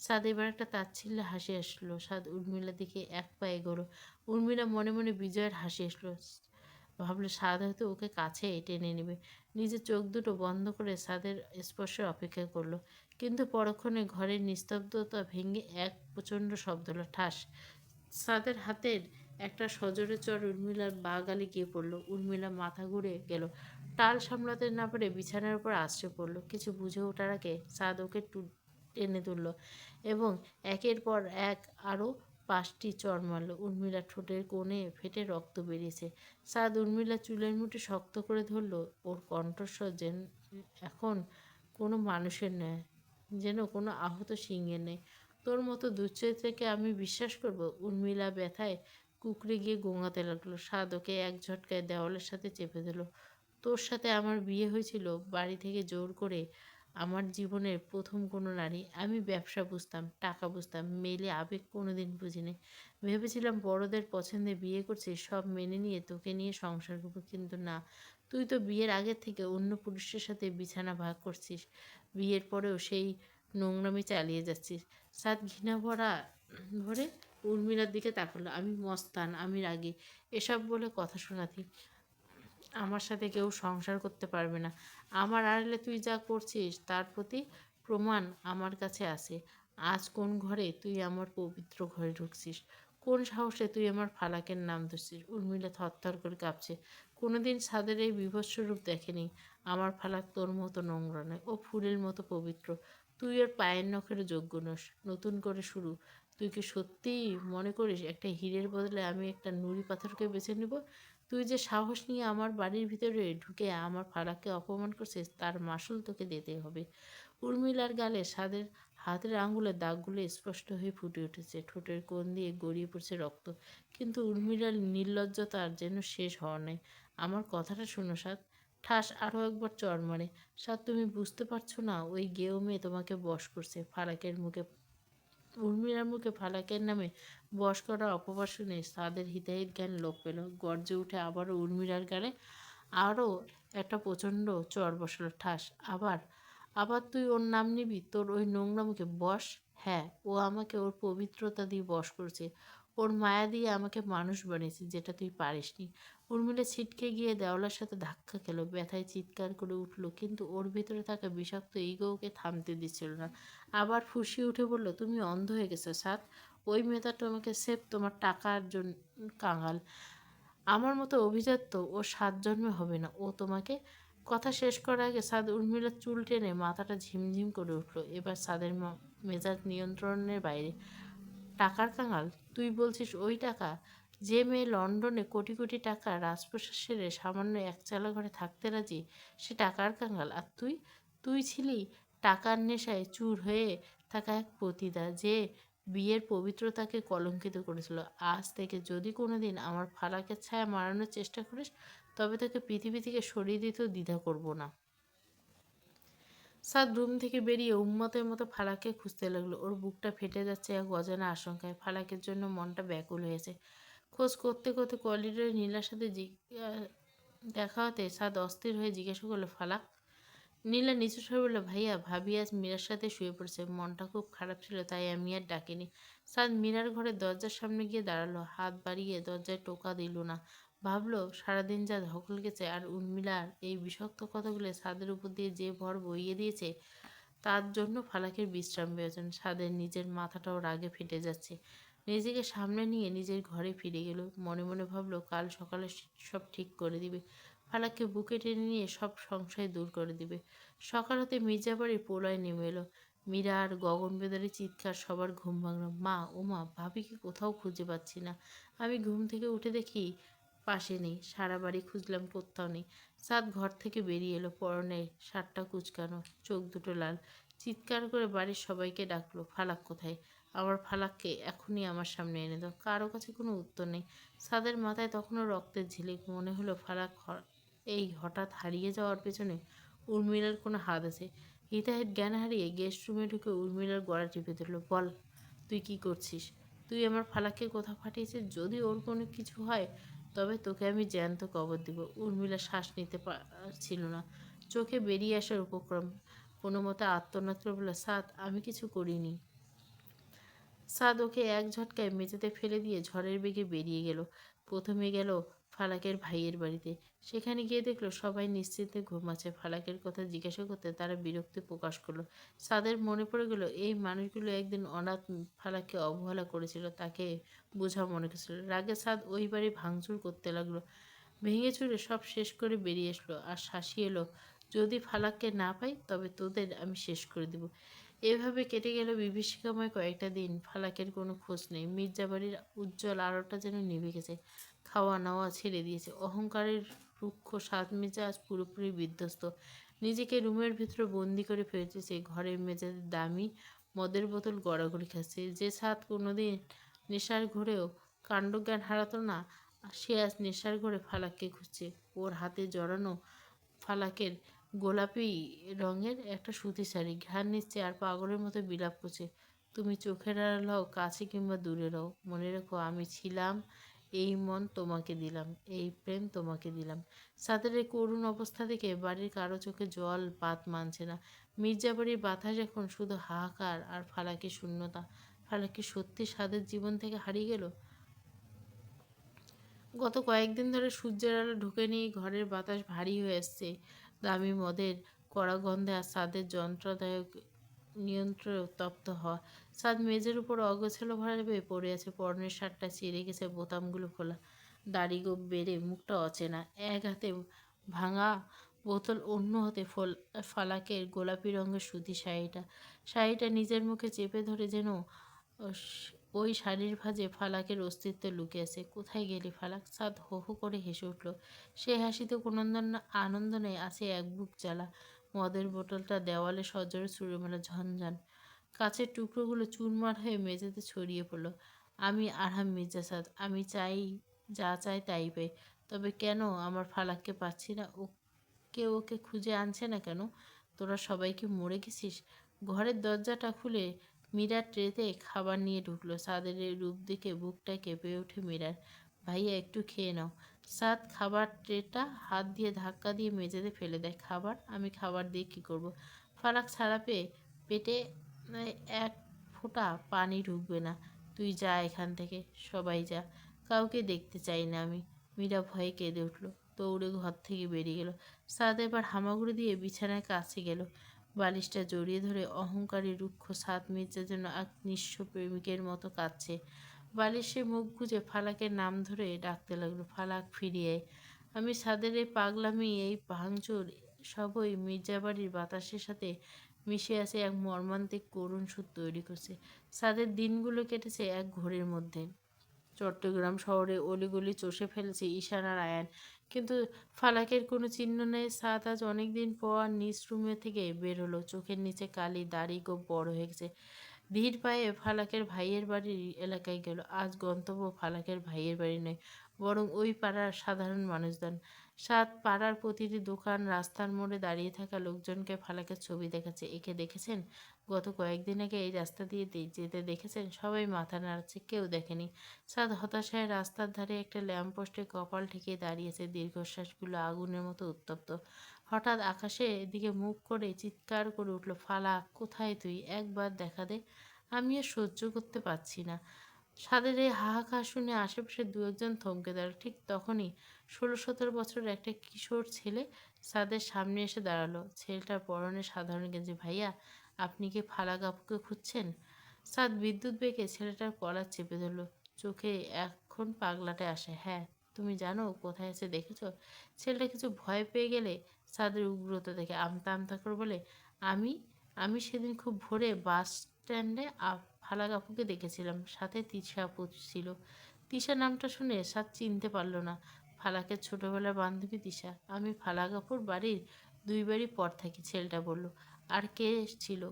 সাদ এবার একটা তাচ্ছিল্যে হাসি আসলো। সাদ উর্মিলার দিকে এক পা এগোলো। উর্মিলা মনে মনে বিজয়ের হাসি আসলো। ভাবলো সাদ হয়তো ওকে কাছে টেনে নেবে। নিজের চোখ দুটো বন্ধ করে সাদের স্পর্শের অপেক্ষা করলো। কিন্তু পরক্ষণে ঘরের নিস্তব্ধতা ভেঙে এক প্রচণ্ড শব্দ হলো, ঠাস। সাদের হাতের একটা সজোরে চর উর্মিলার বা গালে গিয়ে পড়লো। উর্মিলা মাথা ঘুরে গেল। টাল সামলাতে না পেরে বিছানার উপর আশ্রে পড়লো। কিছু বুঝে ওঠার আগে সাদ ওকে টেনে তুলল এবং একের পর এক আরও 5টি চড় মারল। উর্মিলার ঠোঁটের কোণে ফেটে রক্ত বেরিয়েছে। সাদ উর্মিলার চুলের মুঠি শক্ত করে ধরল। ওর কণ্ঠস্বর যেন এখন কোনো মানুষের নয়, যেন কোনো আহত সিংহের নেই। তোর মতো দুশ্চরিত্রকে আমি বিশ্বাস করব? উর্মিলা ব্যথায় কুকড়ে গিয়ে গোঙাতে লাগলো। সাদ ওকে এক ঝটকায় দেওয়ালের সাথে চেপে দিল। তোর সাথে আমার বিয়ে হয়েছিল বাড়ি থেকে জোর করে। আমার জীবনের প্রথম কোনো নারী। আমি ব্যবসা বুঝতাম, টাকা বুঝতাম, মেলে আবেগ কোনোদিন বুঝিনি। ভেবেছিলাম বড়দের পছন্দে বিয়ে করছিস, সব মেনে নিয়ে তোকে নিয়ে সংসার করবো। কিন্তু না, তুই তো বিয়ের আগের থেকে অন্য পুরুষের সাথে বিছানা ভাগ করছিস। বিয়ের পরেও সেই নোংরামি চালিয়ে যাচ্ছিস। সাদ ঘৃণা ভরে উর্মিলার দিকে তাকালো। আমি মস্তান, আমি রাগী, এসব বলে কথা শোনাতি। আমার সাথে কেউ সংসার করতে পারবে না। আমার আড়ালে তুই যা করছিস তার প্রতি প্রমাণ আমার কাছে আছে। আজ কোন ঘরে তুই আমার পবিত্র ঘরে ঢুকছিস? কোন সাহসে তুই আমার ফালাকের নাম ধরছিস? উর্মিলা থরথর করে কাঁপছে। কোনোদিন ছাদের এই বিভৎস রূপ দেখেনি। আমার ফালাক তোর মতো নোংরা নয়, ও ফুলের মতো পবিত্র। তুই ওর পায়ের নখের যোগ্য নস। নতুন করে শুরু। তুই কি সত্যিই মনে করিস একটা হীরের বদলে আমি একটা নুড়ি পাথরকে বেছে নেব? তুই যে সাহস নিয়ে আমার বাড়ির ভিতরে ঢুকে আমার ফারাককে অপমান করছিস তার মাসুল তোকে দিতে হবে। উর্মিলার গালে সাদের হাতের আঙুলের দাগগুলো স্পষ্ট হয়ে ফুটে উঠেছে। ঠোঁটের কোণ দিয়ে গড়িয়ে পড়ছে রক্ত। কিন্তু উর্মিলার নির্লজ্জতা যেন শেষ হওয়া নেই। আমার কথাটা শোনো সাদ। ঠাস আরও একবার চড় মারে। সাদ, তুমি বুঝতে পারছো না, ওই গেও মেয়ে তোমাকে বশ করছে। উর্মিলার মুখে ফালাকের নামে বশ করা অপবাদ শুনে সাদের হিতাহিত জ্ঞান লোপ পেল। গর্জে উঠে আবারও উর্মিলার গালে আরও একটা প্রচণ্ড চর বসালো ঠাস। আবার আবার তুই ওর নাম নিবি? তোর ওই নোংরা মুখে বস। হ্যাঁ, ও আমাকে ওর পবিত্রতা দিয়ে বশ করেছে, ওর মায়া দিয়ে আমাকে মানুষ বানিয়েছে, যেটা তুই পারিসনি। উর্মিলা ছিটকে গিয়ে দেওয়ালের সাথে ধাক্কা খেলো, ব্যথায় চিৎকার করে উঠল, কিন্তু ওর ভিতরে থাকা বিষাক্ত ইগো ওকে থামতে দিচ্ছিল না। আবার ফুঁসিয়ে উঠে বলল, তুমি অন্ধ হয়ে গেছো সাদ। ওই মেয়েটা তোমাকে সেফ তোমার টাকার জন্য কাঙাল। আমার মতো অভিজাত্য ও 7 জন্মে হবে না। ও তোমাকে। কথা শেষ করার আগে সাদ উর্মিলার চুল টেনে মাথাটা ঝিমঝিম করে উঠল। এবার সাদের মেজাজ নিয়ন্ত্রণের বাইরে। টাকার কাঙাল? তুই বলছিস ওই টাকা? যে মেয়ে লন্ডনে কোটি কোটি টাকা রাজপ্রাসাদ সেরে সামান্য একচালা ঘরে থাকতে রাজি, সে টাকার কাঙাল? আর তুই? তুই ছিলি টাকার নেশায় চুর হয়ে থাকা এক পতিতা, যে বিয়ের পবিত্রতাকে কলঙ্কিত করেছিল। আজ থেকে যদি কোনোদিন আমার ফালাকের ছায়া মারানোর চেষ্টা করিস, তবে তোকে পৃথিবী থেকে সরিয়ে দিতেও দ্বিধা করব না। সাদ রুম থেকে বেরিয়ে উন্মতের মতো ফালাককে খুঁজতে লাগলো। ওর বুকটা ফেটে যাচ্ছে এক অজানা আশঙ্কায়। ফালাকের জন্য মনটা ব্যাকুল হয়েছে। খোঁজ করতে করতে করিডোরে নীলার সাথে দেখা হতে সাদ অস্থির হয়ে জিজ্ঞাসা করলো, ফালাক? নীলা নিচু স্বরে বলল, ভাইয়া, ভাবি আজ মীরার সাথে শুয়ে পড়েছে। মনটা খুব খারাপ ছিল, তাই আমি আর ডাকিনি। সাদ মীরার ঘরের দরজার সামনে গিয়ে দাঁড়ালো, হাত বাড়িয়ে দরজায় টোকা দিল না। ভাবলো সারাদিন যা ধকল গেছে, আর উর্মিলার এই বিষাক্ত কথাগুলো ছাদের উপর দিয়ে যে ভর বইয়ে দিয়েছে, তার জন্য ফালাকের বিশ্রাম প্রয়োজন। সাদের নিজের মাথাটাও রাগে ফেটে যাচ্ছে। নিজেকে সামনে নিয়ে নিজের ঘরে ফিরে গেল। মনে মনে ভাবলো কাল সকালে সব ঠিক করে দিবে। ফালাককে বুকে টেনে নিয়ে সব সংশয় দূর করে দিবে। সকাল হতে মির্জাবাড়ির প্রলয় নেমে এলো। মীরা আর গগনবেদারি চিৎকার, সবার ঘুম ভাঙল। মা, ওমা, ভাবিকে কোথাও খুঁজে পাচ্ছি না। আমি ঘুম থেকে উঠে দেখি পাশে নেই। সারা বাড়ি খুঁজলাম, কোথাও নেই। সাদ ঘর থেকে বেরিয়ে এলো, পরনে শার্টটা কুচকানো, চোখ দুটো লাল। চিৎকার করে বাড়ির সবাইকে ডাকলো, ফালাক কোথায়? আমার ফালাককে এখনই আমার সামনে এনে দাও। কারো কাছে কোনো উত্তর নেই। সাদের মাথায় তখনও রক্তের ঝিলিক। মনে হলো ফালাক এই হঠাৎ হারিয়ে যাওয়ার পেছনে উর্মিলার কোনো হাত আছে। হিতাহিত জ্ঞান হারিয়ে গেস্ট রুমে ঢুকে উর্মিলার গলা টিপে ধরল, বল, তুই কি করছিস? তুই আমার ফালাককে কোথাও পাঠিয়েছিস? যদি ওর কোনো কিছু হয়, তবে তোকে আমি জ্যান্ত কবর দিব। উর্মিলা শ্বাস নিতে পারছিল না, চোখে বেরিয়ে আসার উপক্রম। কোনো মতে আত্মনাদ করে বলল, সাদ, আমি কিছু করিনি। সাদ ওকে এক ঝটকায় মেঝেতে ফেলে দিয়ে ঝড়ের বেগে বেরিয়ে গেল। প্রথমে গেল ফালাকের ভাইয়ের বাড়িতে। সেখানে গিয়ে দেখলো সবাই নিশ্চিন্তে ঘুমাচ্ছে। ফালাকের কথা জিজ্ঞাসা করতে তারা বিরক্তি প্রকাশ করলো। সাদের মনে পড়ে গেল এই মানুষগুলো একদিন অনাথ ফালাককে অবহেলা করেছিল, তাকে বোঝা মনে করেছিল। রাগে সাদ ওই বাড়ি ভাঙচুর করতে লাগলো। ভেঙে চুরে সব শেষ করে বেরিয়ে আসলো আর শাসিয়ে এলো, যদি ফালাককে না পাই তবে তোদের আমি শেষ করে দিব। এভাবে কেটে গেল বিভীষিকাময় কয়েকটা দিন। ফালাকের কোনো খোঁজ নেই। মির্জাবাড়ির উজ্জ্বল আলোটা যেন নিভে গেছে। খাওয়া নাওয়া ছেড়ে দিয়েছে। অহংকারের রুক্ষ স্বাদ মেজাজ পুরোপুরি বিধ্বস্ত। নিজেকে রুমের ভিতরে বন্দি করে ফেলেছে। ঘরের মেঝেতে দামি মদের বোতল গড়াগড়ি খাচ্ছে। যে ছাদ কোনোদিন নেশার ঘোরেও কাণ্ডজ্ঞান হারাতো না, সে আজ নেশার ঘরে ফালাককে খুঁজছে। ওর হাতে জড়ানো ফালাকের গোলাপি রঙের একটা সুতি শাড়ি ঘ্রাণ নিচ্ছে আর পাগলের মতো বিলাপ করছে, তুমি চোখের আড়াল হও, কাছে কিংবা দূরে রও, মনে রেখো আমি ছিলাম, এই মন তোমাকে দিলাম, এই প্রেম তোমাকে দিলাম। সাদের এই করুণ অবস্থা দেখে বাড়ির কারো চোখে জল পাত মানছে না। মির্জাবাড়ির বাতাস এখন শুধু হাহাকার আর ফালাকি শূন্যতা। ফালাকি সত্যি সাদের জীবন থেকে হারিয়ে গেল। গত কয়েকদিন ধরে সূর্যের আলো ঢুকেনি, ঘরের বাতাস ভারী হয়ে আসছে। দামি মদের কড়া গন্ধে আর ছাদের যন্ত্রদায়ক নিয়ন্ত্রণে উত্তপ্ত হওয়া। ছাদ মেঝের উপর অগোছালোভাবে পড়ে আছে। পরনের শার্টটা ছিঁড়ে গেছে, বোতামগুলো খোলা। দাড়ি গোঁফ বেড়ে মুখটা অচেনা। এক হাতে ভাঙা বোতল, অন্য হাতে ফালাকের গোলাপি রঙের সুতি শাড়িটা। শাড়িটা নিজের মুখে চেপে ধরে যেন ওই শাড়ির ভাঁজে ফালাকের অস্তিত্ব লুকিয়ে আছে। কোথায় গেলি ফালাক? সাদ হো হো করে হেসে উঠল। সে হাসিতে কোনো আনন্দ নেই, আছে এক বুক জ্বালা। মদের বোতলটা দেওয়ালে সজোরে ছুঁড়ে মেলা, ঝনঝন কাচের টুকরোগুলো চুরমার হয়ে মেঝেতে ছড়িয়ে পড়ল। আমি আরহাম মির্জা সাদ, আমি চাই, যা চাই তাই পাই। তবে কেন আমার ফালাককে পাচ্ছি না? ওকে খুঁজে আনছে না কেন? তোরা সবাই কি মরে গেছিস? ঘরের দরজাটা খুলে মীরা ট্রেতে খাবার নিয়ে ঢুকলো। সাদের এই রূপ দেখে বুকটা কেঁপে ওঠে মীরার। ভাইয়া, একটু খেয়ে নাও। সাদ খাবার ট্রেটা হাত দিয়ে ধাক্কা দিয়ে মেঝেতে ফেলে দেয়। খাবার? আমি খাবার দিয়ে কী করব? ফারাক ছাড়া পেয়ে পেটে এক ফোঁটা পানি ঢুকবে না। তুই যা এখান থেকে, সবাই যা, কাউকে দেখতে চাই না আমি। মীরা ভয়ে কেঁদে উঠল, দৌড়ে ঘর থেকে বেরিয়ে গেল। সাদ এবার হামাগুড়ি দিয়ে বিছানায় কাছে গেল, বালিশটা জড়িয়ে ধরে অহংকারী রুক্ষ সাদ মির্জা যেন এক নিঃস্ব প্রেমিকের মতো কাঁদছে। বালিশে মুখ গুজে ফালাকের নাম ধরে ডাকতে লাগলো, ফালাক ফিরিয়ে আয়। আমি সাদের এই পাগলামি, এই ভাঙচুর সবই মির্জাবাড়ির বাতাসের সাথে মিশে আছে, এক মর্মান্তিক করুণ সুর তৈরি করছে। সাদের দিনগুলো কেটেছে এক ঘোরের মধ্যে। চট্টগ্রাম শহরে অলিগলি চষে ফেলেছে ঈশান আর আয়ান, কিন্তু ফালাকের কোনো চিহ্ন নেই। সাদ আজ অনেকদিন পর নিজ রুমে থেকে বের হলো, চোখের নিচে কালি, দাড়ি গোঁফ বড় হয়ে গেছে। ধীর পায়ে ফালাকের ভাইয়ের বাড়ির এলাকায় গেল। আজ গন্তব্য ফালাকের ভাইয়ের বাড়ি নয়, বরং ওই পাড়ার সাধারণ মানুষজন। সাত পাড়ার প্রতিটি দোকান, রাস্তার মোড়ে দাঁড়িয়ে থাকা লোকজনকে ফালাকের ছবি দেখাচ্ছে। একে দেখেছেন? গত কয়েকদিন আগে এই রাস্তা দিয়ে যেতে দেখেছেন? সবাই মাথা নাড়াচ্ছে, কেউ দেখেনি। সাদ হতাশায় রাস্তার ধারে একটা ল্যাম্পপোস্টে কপাল ঠেকিয়ে দাঁড়িয়েছে, দীর্ঘশ্বাসগুলো আগুনের মতো উত্তপ্ত। হঠাৎ আকাশের দিকে মুখ করে চিৎকার করে উঠল, ফালাক, কোথায় তুই? একবার দেখা দে, আমি আর সহ্য করতে পারছি না। সাদের এই হাহাকার শুনে আশেপাশে দু একজন থমকে দাঁড়ালো। ঠিক তখনই 16-17 বছরের একটা কিশোর ছেলে সাদের সামনে এসে দাঁড়ালো। ছেলেটার পরনে সাধারণ গেঞ্জি। ভাইয়া, আপনি কি ফালাক আপুকে খুঁজছেন? সাদ বিদ্যুৎ বেগে ছেলেটার কলার চেপে ধরল, চোখে এখন পাগলাটে আসে। হ্যাঁ, তুমি জানো কোথায় আছে, দেখেছো? ছেলেটা কিছু ভয় পেয়ে গেলে সাদের উগ্রতা দেখে আমতা আমতা করে বলে, আমি আমি সেদিন খুব ভোরে বাস স্ট্যান্ডে ফালাক আপুকে দেখেছিলাম, সাথে তিশা আপু ছিল। তিশা নামটা শুনে সাদ চিনতে পারল না। ফালাকের ছোটবেলার বান্ধবী তিশা। আমি ফালাক আপুর বাড়ির 2 বাড়ি পর থাকি, ছেলেটা বলল। আর কে ছিল?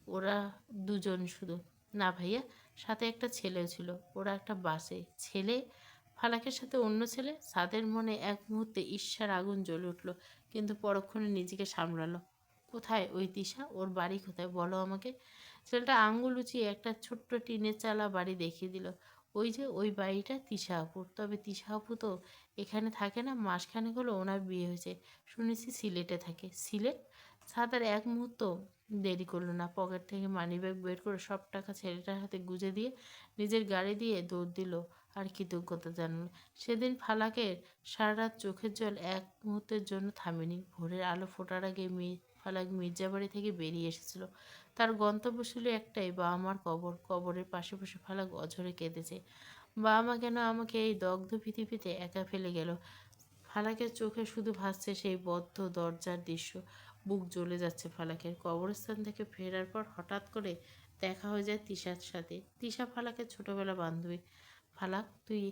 ওরা দুজন শুধু? না ভাইয়া, সাথে একটা ছেলেও ছিল। ওরা একটা বাসে। ছেলে? ফালাকের সাথে অন্য ছেলে? সাদের মনে এক মুহূর্তে ঈর্ষার আগুন জ্বলে উঠল, কিন্তু পরক্ষণে নিজেকে সামলালো। কোথায় ওই তিশা? ওর বাড়ি কোথায় বলো আমাকে। ছেলেটা আঙ্গুল উঁচিয়ে একটা ছোট্ট টিনের চালা বাড়ি দেখিয়ে দিল। ওই যে ওই বাড়িটা তিশা আপুর। তবে তিশা আপু তো এখানে থাকে না, মাসখানেক হলো ওনার বিয়ে হয়েছে। শুনেছি সিলেটে থাকে। সিলেট? সাদার এক মুহূর্ত দেরি করলো না, পকেট থেকে মানিব্যাগ বের করে সব টাকা ছেলেটার হাতে গুঁজে দিয়ে নিজের গাড়ি দিয়ে দৌড় দিল আর কৃতজ্ঞতা জানালো। সেদিন ফালাকের সারা রাত চোখের জল এক মুহূর্তের জন্য থামেনি। ভোরের আলো ফোটার আগে ফালাক মির্জাবাড়ি থেকে বেরিয়ে এসেছিল। তার গন্তব্য ছিল একটাই, বাবা মার কবর। কবরের পাশে বসে ফালাক অঝরে কেঁদেছে। বাবা মা কেন আমাকে এই দগ্ধ পৃথিবীতে একা ফেলে গেল? ফালাকের চোখে শুধু ভাসছে সেই বদ্ধ দরজার দৃশ্য। বুক জ্বলে যাচ্ছে ফালাকের। কবরস্থান থেকে ফেরার পর হঠাৎ করে দেখা হয়ে যায় তিশার সাথে। তিশা ফালাকের ছোটবেলা বান্ধবী। ফালাক, তুই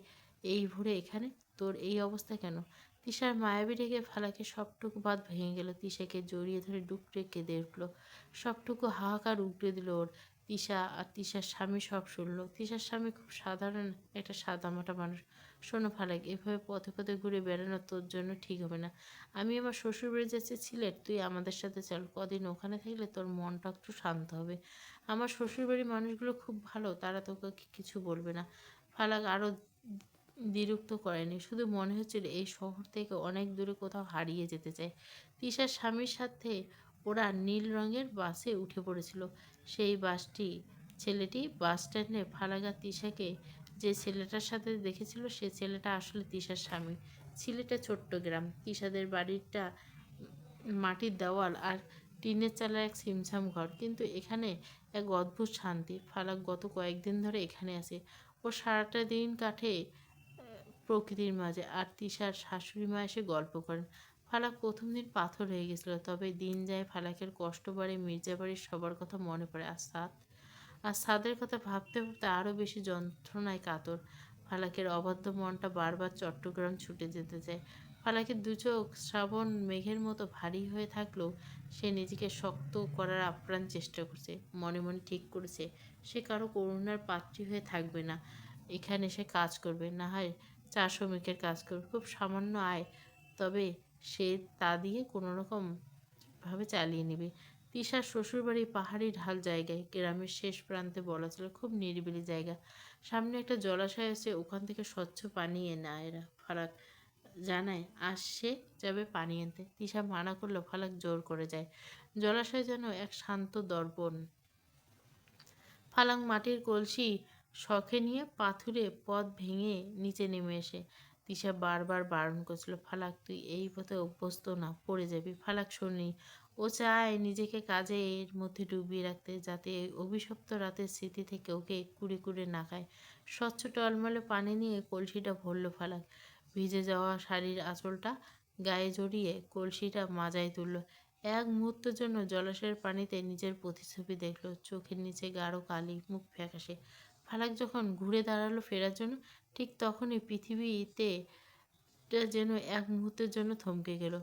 এই ভোরে এখানে? তোর এই অবস্থা কেন? তিশার মায়াবী রেগে ফালাকের সবটুকু বাদ ভেঙে গেল। তিশাকে জড়িয়ে ধরে ডুকরে কেঁদে উঠল। সবটুকু হাহাকার উগড়ে দিল ওর। তিশা আর তিশার স্বামী সব শুনল। তিশার স্বামী খুব সাধারণ একটা সাদামাটা মানুষ। শোনো ফালাক, এভাবে পথে পথে ঘুরে বেড়ানো তোর জন্য ঠিক হবে না। আমি আমার শ্বশুরবাড়ি যাচ্ছি সিলেট, তুই আমাদের সাথে চল। কদিন ওখানে থাকলে তোর মনটা একটু শান্ত হবে। আমার শ্বশুরবাড়ির মানুষগুলো খুব ভালো, তারা তোকে কিছু বলবে না। ফালাক আরও দ্বিরুক্ত করেনি, শুধু মনে হচ্ছিল এই শহর থেকে অনেক দূরে কোথাও হারিয়ে যেতে চায়। তিশার স্বামীর সাথে ওরা নীল রঙের বাসে উঠে পড়েছিল। সেই ছেলেটি বাস স্ট্যান্ডে ফালাক আর তিশাকে যে ছেলেটার সাথে দেখেছিল, সে ছেলেটা আসলে তিশার স্বামী। সিলেটে ছোট্ট গ্রাম। তিশাদের বাড়িটা মাটির দেওয়াল আর টিনের চালার এক ছিমছাম ঘর, কিন্তু এখানে এক অদ্ভুত শান্তি। ফালাক গত কয়েকদিন ধরে এখানে আছে। ও সারাটা দিন কাটে প্রকৃতির মাঝে, আর তিশার শাশুড়ি মা এসে গল্প করেন। ফালাক প্রথম দিন পাথর হয়ে গেছিল, তবে দিন যায় ফালাকের কষ্ট বাড়ে, মির্জাবাড়ির সবার কথা মনে পড়ে। আর সাদের কথা ভাবতে ভাবতে আরও বেশি যন্ত্রণায় কাতর। ফালাকের অবাধ্য মনটা বারবার চট্টগ্রাম ছুটে যেতে চায়। ফালাকের দু চোখ শ্রাবণ মেঘের মতো ভারী হয়ে থাকলেও সে নিজেকে শক্ত করার আপ্রাণ চেষ্টা করছে। মনে মনে ঠিক করেছে সে কারো করুণার পাত্রী হয়ে থাকবে না। এখানে সে কাজ করবে, না হয় চা শ্রমিকের কাজ করবে, খুব সামান্য আয়, তবে সে তা দিয়ে কোনোরকম ভাবে চালিয়ে নেবে। তিশার শ্বশুরবাড়ি পাহাড়ি ঢাল জায়গায়, গ্রামের শেষ প্রান্তে বলা চলে, খুব নিরিবিলি জায়গা। সামনে একটা জলাশয় আছে, ওখান থেকে স্বচ্ছ পানি এনে এরা। ফারাক জানায় আসছে যাবে পানি আনতে। তিশা মানা করলো, ফালাক জোর করে যায়। জলাশয় যেন এক শান্ত দর্পণ। ফালাক মাটির কলসি শখে নিয়ে পাথুরে পথ ভেঙে নিচে নেমে এসে তিশা বারবার বারণ করছিল, ফালাক তুই এই পথে অভ্যস্ত না, পড়ে যাবি। ফালাক শোনেনি। ও চায় নিজেকে কাজের মধ্যে ডুবিয়ে রাখতে, যাতে এই অভিশপ্ত রাতের স্মৃতি থেকে ওকে কুড়ে কুড়ে না খায়। স্বচ্ছ টলমলে পানি নিয়ে কলসিটা ভরল ফালাক। ভিজে যাওয়া শাড়ির আঁচলটা গায়ে জড়িয়ে কলসিটা মাজায় তুলল। এক মুহূর্তের জন্য জলাশয়ের পানিতে নিজের প্রতিচ্ছবি দেখল। চোখের নিচে গাঢ় কালি, মুখ ফ্যাকাশে। ফালাক যখন ঘুরে দাঁড়ালো ফেরার জন্য, ঠিক তখনই পৃথিবীতে যেন এক মুহূর্তের জন্য থমকে গেল।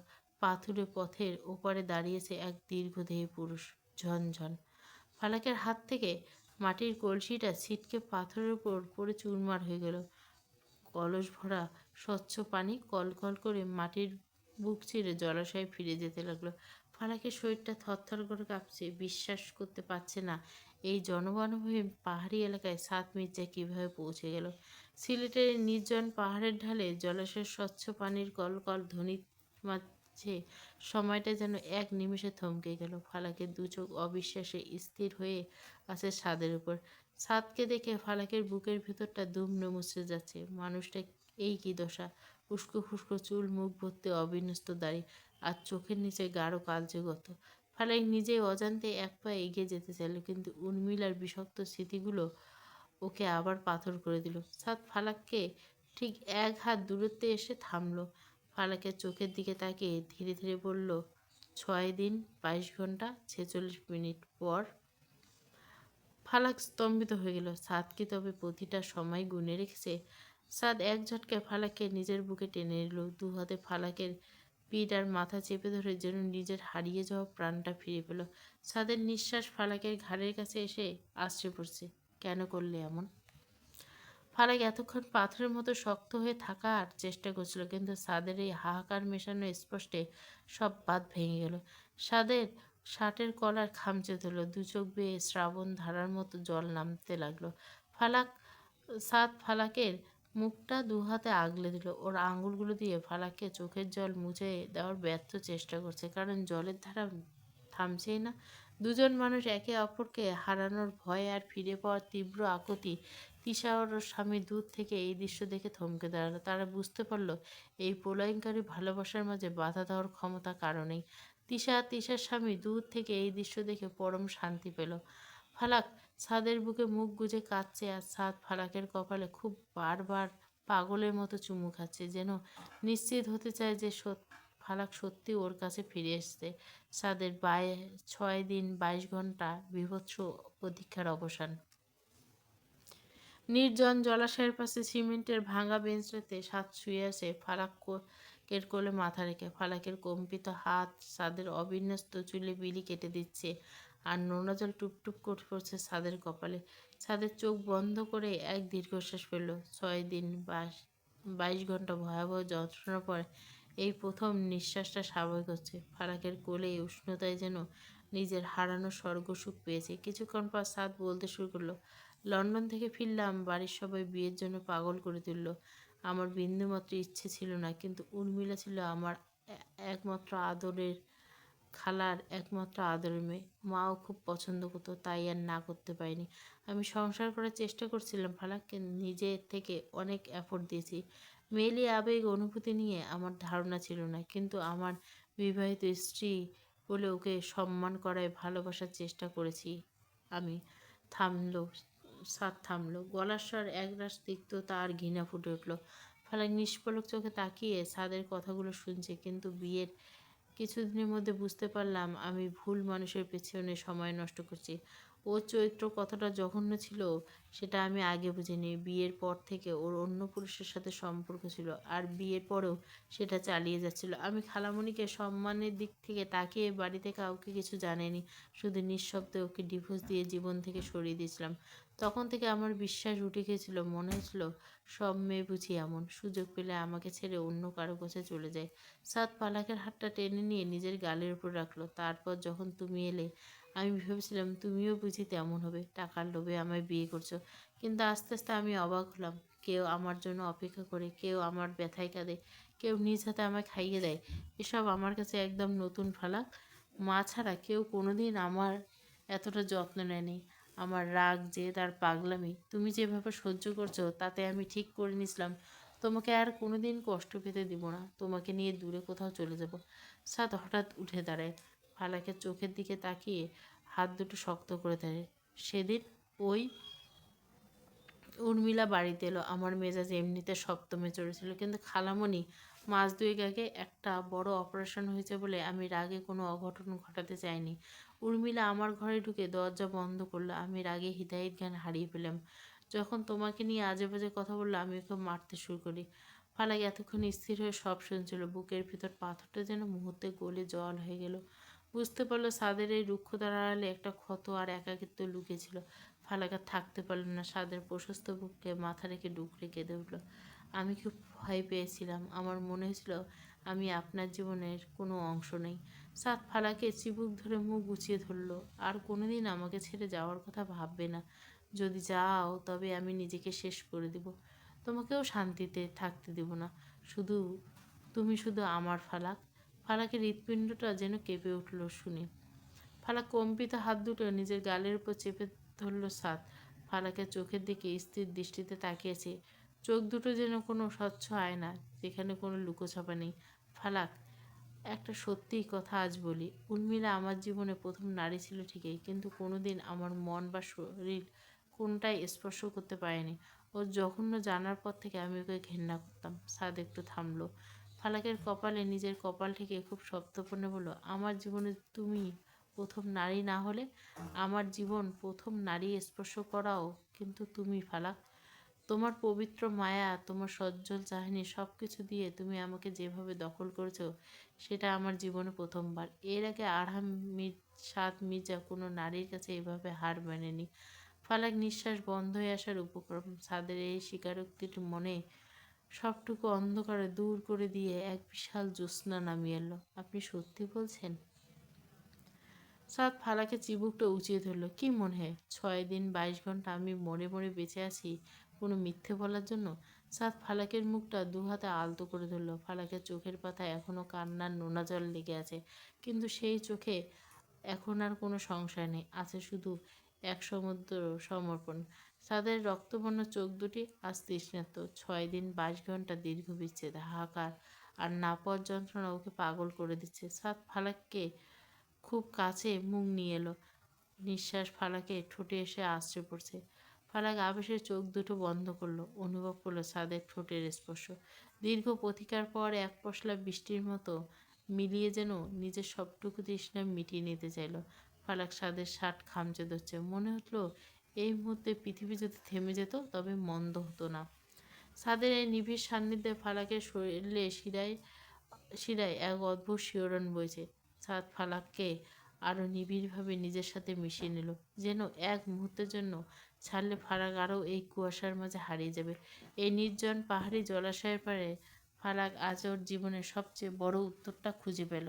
পাথুরে পথের ওপারে দাঁড়িয়েছে এক দীর্ঘদেহী পুরুষ, ঝনঝন। ফালাকের হাত থেকে মাটির কলসিটা ছিটকে পাথরের উপর পড়ে চুরমার হয়ে গেল। কলস ভরা স্বচ্ছ পানি কলকল করে মাটির বুক চিরে জলাশয়ে ফিরে যেতে লাগলো। ফালাকের শরীরটা থরথর করে কাঁপছে। বিশ্বাস করতে পারছে না এই জনবহুল পাহাড়ি এলাকায় সাত মির্জা কীভাবে পৌঁছে গেল। সিলেটের নির্জন পাহাড়ের ঢালে জলাশয়ের স্বচ্ছ পানির কলকল ধ্বনির মাঝে সময়টা যেন এক নিমেষে থমকে গেল। ফালাকের দু চোখ অবিশ্বাসে স্থির হয়ে আছে ছাদের উপর। ছাদকে দেখে ফালাকের বুকের ভেতরটা দুমড়ে মুচড়ে যাচ্ছে। মানুষটা এই কি দশা! উস্কো খুস্কো চুল, মুখ ভর্তি অবিন্যস্ত দাড়ি, আর চোখের নিচে গাঢ় কালচে গর্ত। ফালাক নিজেই অজান্তে এক পা এগিয়ে যেতে চাইল, কিন্তু উর্মিলার বিষাক্ত স্মৃতিগুলো ওকে আবার পাথর করে দিল। সাদ ফালাককে ঠিক এক হাত দূরত্বে এসে থামল। ফালাকের চোখের দিকে তাকিয়ে ধীরে ধীরে বলল, 6 দিন 22 ঘন্টা 46 মিনিট পর। ফালাক স্তম্ভিত হয়ে গেল। সাদ কি তবে প্রতিটা সময় গুনে রেখেছে? সাদ এক ঝটকায় ফালাককে নিজের বুকে টেনে নিল। দু হাতে ফালাকের পিঠ আর মাথা চেপে ধরে যেন নিজের হারিয়ে যাওয়া প্রাণটা ফিরে পেল। সাদের নিঃশ্বাস ফালাকের ঘাড়ের কাছে এসে আছড়ে পড়ছে। কেন করলে এমন? ফালাক এতক্ষণ পাথরের মতো শক্ত হয়ে থাকার চেষ্টা করছিল, কিন্তু সাদের এই হাহাকার মেশানো স্পষ্টে সব বাঁধ ভেঙে গেল। সাদের শার্টের কলার খামচে ধরল। দু চোখ বেয়ে শ্রাবণ ধারার মতো জল নামতে লাগলো। ফালাক সাদ ফালাকের মুখটা দু হাতে আগলে দিল। ওর আঙুলগুলো দিয়ে ফালাককে চোখের জল মুছে দেওয়ার ব্যর্থ চেষ্টা করছে, কারণ জলের ধারা থামছেই না। দুজন মানুষ একে অপরকে হারানোর ভয় আর ফিরে পাওয়ার তীব্র আকুতি। তিশা ওর স্বামী দূর থেকে এই দৃশ্য দেখে থমকে দাঁড়ালো। তারা বুঝতে পারল এই প্রলয়ঙ্কারী ভালোবাসার মাঝে বাধা দেওয়ার ক্ষমতা কারণেই। তিশার স্বামী দূর থেকে এই দৃশ্য দেখে পরম শান্তি পেল। ফালাক ছাদের বুকে মুখ গুজে কাঁদছে, আর ছাদ ফালাকের কপালে খুব বারবার পাগলের মতো চুমু খাচ্ছে, যেন নিশ্চিত হতে চায় যে ফালাক সত্যি ওর কাছে ফিরে এসছে। ছাদের 6 দিন 22 ঘন্টা বীভৎস প্রতীক্ষার অবসান। নির্জন জলাশয়ের পাশে সিমেন্টের ভাঙা বেঞ্চটাতে সাদ শুয়ে আছে, ফালাকের কোলে মাথা রেখে। ফালাকের কম্পিত হাত সাদের অবিন্যস্ত চুলে বিলি কেটে দিচ্ছে, আর নোনা জল টুপটুপ করে পড়ছে ছাদের কপালে। ছাদের চোখ বন্ধ করে এক দীর্ঘশ্বাস ফেলল। 6 দিন 22 ঘন্টা ভয়াবহ যন্ত্রণার পর এই প্রথম নিঃশ্বাসটা স্বাভাবিক হচ্ছে। ফালাকের কোলে এই উষ্ণতায় যেন নিজের হারানো স্বর্গসুখ পেয়েছে। কিছুক্ষণ পর সাদ বলতে শুরু করলো, লন্ডন থেকে ফিরলাম, বাড়ির সবাই বিয়ের জন্য পাগল করে তুলল। আমার বিন্দুমাত্র ইচ্ছে ছিল না, কিন্তু উর্মিলা ছিল আমার একমাত্র আদরের খালার একমাত্র আদরের মেয়ে। মাও খুব পছন্দ করতো, তাই আর না করতে পারিনি। আমি সংসার করার চেষ্টা করছিলাম, ফালাককে নিজে থেকে অনেক এফোর্ট দিয়েছি। মেয়েলি আবেগ অনুভূতি নিয়ে আমার ধারণা ছিল না, কিন্তু আমার বিবাহিত স্ত্রী বলে ওকে সম্মান করায় ভালোবাসার চেষ্টা করেছি আমি। থামলো। সাদ থামলো। গলার স্বর একরাশ তিক্ততা আর ঘৃণা ফুটে উঠল। ফালাক নিষ্পলক চোখে তাকিয়ে সাদের কথাগুলো শুনছে, কিন্তু বিয়ের কিছুদিনের মধ্যে বুঝতে পারলাম আমি ভুল মানুষের পেছনে সময় নষ্ট করছি। ওর চরিত্র কতটা জঘন্য ছিল সেটা আমি আগে বুঝিনি। বিয়ের পর থেকে ওর অন্য পুরুষের সাথে সম্পর্ক ছিল, আর বিয়ের পরেও সেটা চালিয়ে যাচ্ছিল। আমি খালামণিকে সম্মানের দিক থেকে তাকিয়ে বাড়িতে কাউকে কিছু জানাইনি, শুধু নিঃশব্দে ওকে ডিভোর্স দিয়ে জীবন থেকে সরিয়ে দিয়েছিলাম। তখন থেকে আমার বিশ্বাস উঠে গিয়েছিল, মনে হয়েছিল সব মেয়ে বুঝি এমন, সুযোগ পেলে আমাকে ছেড়ে অন্য কারো কাছে চলে যায়। সাদ পালাকের হাতটা টেনে নিয়ে নিজের গালের উপর রাখলো। তারপর যখন তুমি এলে, আমি ভেবেছিলাম তুমিও বুঝি তেমন হবে, টাকার লোভে আমায় বিয়ে করছো। কিন্তু আস্তে আস্তে আমি অবাক হলাম, কেউ আমার জন্য অপেক্ষা করে, কেউ আমার ব্যথায় কাঁদে, কেউ নিজ হাতে আমায় খাইয়ে দেয়। এসব আমার কাছে একদম নতুন ফালাক। মা ছাড়া কেউ কোনোদিন আমার এতটা যত্ন নেয়নি। আমার রাগ, জেদ আর পাগলামি তুমি যেভাবে সহ্য করছো তাতে আমি ঠিক করে নিয়েছিলাম তোমাকে আর কোনোদিন কষ্ট পেতে দিব না। তোমাকে নিয়ে দূরে কোথাও চলে যাব। সাদ হঠাৎ উঠে দাঁড়ায়, ফালাকের চোখের দিকে তাকিয়ে হাত দুটো শক্ত করে ধরে। সেদিন ওই উর্মিলা বাড়িতে এলো। আমার মেজাজ এমনিতে সপ্তমে চড়েছিল, কিন্তু খালামণি মাস দুয়েক আগে একটা বড় অপারেশন হয়েছে বলে আমি রাগে কোনো অঘটন ঘটাতে চাইনি। উর্মিলা আমার ঘরে ঢুকে দরজা বন্ধ করলো। আমি রাগে হিতাহিত জ্ঞান হারিয়ে ফেলাম। যখন তোমাকে নিয়ে আজে বাজে কথা বললো আমি ওকে মারতে শুরু করি। ফালাক এতক্ষণ স্থির হয়ে সব শুনছিল। বুকের ভিতর পাথরটা যেন মুহূর্তে গলে জল হয়ে গেল। বুঝতে পারলো সাদের এই রুক্ষতার আড়ালে একটা ক্ষত আর একাকিত্ব লুকিয়েছিল। ফালাক আর থাকতে পারল না। সাদের প্রশস্ত বুককে মাথা রেখে ডুকরে কেঁদে উঠল। আমি খুব ভয় পেয়েছিলাম। আমার মনে হয়েছিল আমি আপনার জীবনের কোনো অংশ নেই। সাদ ফালাকে চিবুক ধরে মুখ গুছিয়ে ধরল। আর কোনোদিন আমাকে ছেড়ে যাওয়ার কথা ভাববে না। যদি যাও তবে আমি নিজেকে শেষ করে দিব। তোমাকেও শান্তিতে থাকতে দিব না। শুধু তুমি শুধু আমার ফালাক। ফালাকের হৃৎপিণ্ডটা যেন কেঁপে উঠল শুনে। ফালাক কম্পিত হাত দুটো নিজের গালের উপর চেপে ধরল সাদ। ফালাকের চোখের দিকে স্থির দৃষ্টিতে তাকিয়েছে। চোখ দুটো যেন কোনো স্বচ্ছ আয়না, যেখানে কোনো লুকোছাপা নেই। ফালাক, একটা সত্যি কথা আজ বলি। উর্মিলা আমার জীবনে প্রথম নারী ছিল ঠিকই, কিন্তু কোনোদিন আমার মন বা শরীর কোনটাই স্পর্শ করতে পারেনি। ওর জঘন্য জানার পর থেকে আমি ওকে ঘেন্না করতাম। সাদ একটু থামলো। ফালাকের কপালে নিজের কপাল থেকে খুব সপ্তপর্ণে বলল, আমার জীবনে তুমি প্রথম নারী না হলে আমার জীবন প্রথম নারী স্পর্শ করাও কিন্তু তুমি ফালাক। তোমার পবিত্র মায়া, তোমার সজ্জল চাহনি, সব কিছু দিয়ে তুমি আমাকে যেভাবে দখল করেছো সেটা আমার জীবনে প্রথমবার। এর আগে আরহাম সাদ মির্জা কোনো নারীর কাছে এভাবে হার মানেনি। ফালাক নিঃশ্বাস বন্ধ হয়ে আসার উপক্রম। সাদের এই স্বীকারোক্তির মনে সবটুকু অন্ধকারে দূর করে দিয়ে এক বিশাল জ্যোৎস্না নামিয়ে এলো। আপনি সত্যি বলছেন? সাদ ফালাকের চিবুকটা উঁচিয়ে ধরল। কি মনে হয় 6 দিন 22 ঘন্টা আমি মরে মরে বেঁচে আছি কোনো মিথ্যে বলার জন্য? সাদ ফালাকের মুখটা দুহাতে আলতো করে ধরল। ফালাকের চোখের পাতায় এখনো কান্নার নোনা জল লেগে আছে, কিন্তু সেই চোখে এখন আর কোনো সংশয় নেই। আছে শুধু এক সমুদ্র সমর্পণ। সাদের রক্তবর্ণ চোখ দুটি আজ তৃষ্ণার্ত। 6 দিন 22 ঘন্টা দীর্ঘ বিচ্ছেদ, হাহাকার আর না পাওয়ার যন্ত্রণা ওকে পাগল করে দিচ্ছে। সাদ ফালাককে খুব কাছে মুখ নিয়ে এলো। নিঃশ্বাস ফালাকে ঠোঁটে এসে আছড়ে পড়ছে। ফালাক আবেশে চোখ দুটো বন্ধ করলো। অনুভব করলো ছাদের ঠোঁটের স্পর্শ। দীর্ঘ প্রতীক্ষার পর এক পশলা বৃষ্টির মতো মিলিয়ে যেন নিজের সবটুকু তৃষ্ণা মিটিয়ে নিতে চাইল। ফালাক ছাদের শার্ট খামচে ধরছে। মনে হলো এই মুহূর্তে পৃথিবী যদি থেমে যেত তবে মন্দ হতো না। ছাদের এই নিবিড় সান্নিধ্যে ফালাকের শরীরে শিরায় শিরায় এক অদ্ভুত শিহরণ বইছে। ছাদ ফালাককে আরও নিবিড়ভাবে নিজের সাথে মিশিয়ে নিল। যেন এক মুহূর্তের জন্য ছাড়লে ফালাক আরও এই কুয়াশার মাঝে হারিয়ে যাবে। এই নির্জন পাহাড়ি জলাশয়ের পাড়ে ফালাক আজ ওর জীবনের সবচেয়ে বড় উত্তরটা খুঁজে পেল।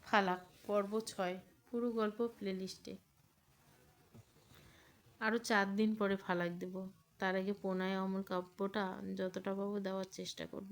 ফালাক পর্ব 6, পুরো গল্প প্লেলিস্টে। আরও 4 দিন পরে ফালাক দেব। তার আগে প্রণয় অমল কাব্যটা যতটা পাবো দেওয়ার চেষ্টা করব।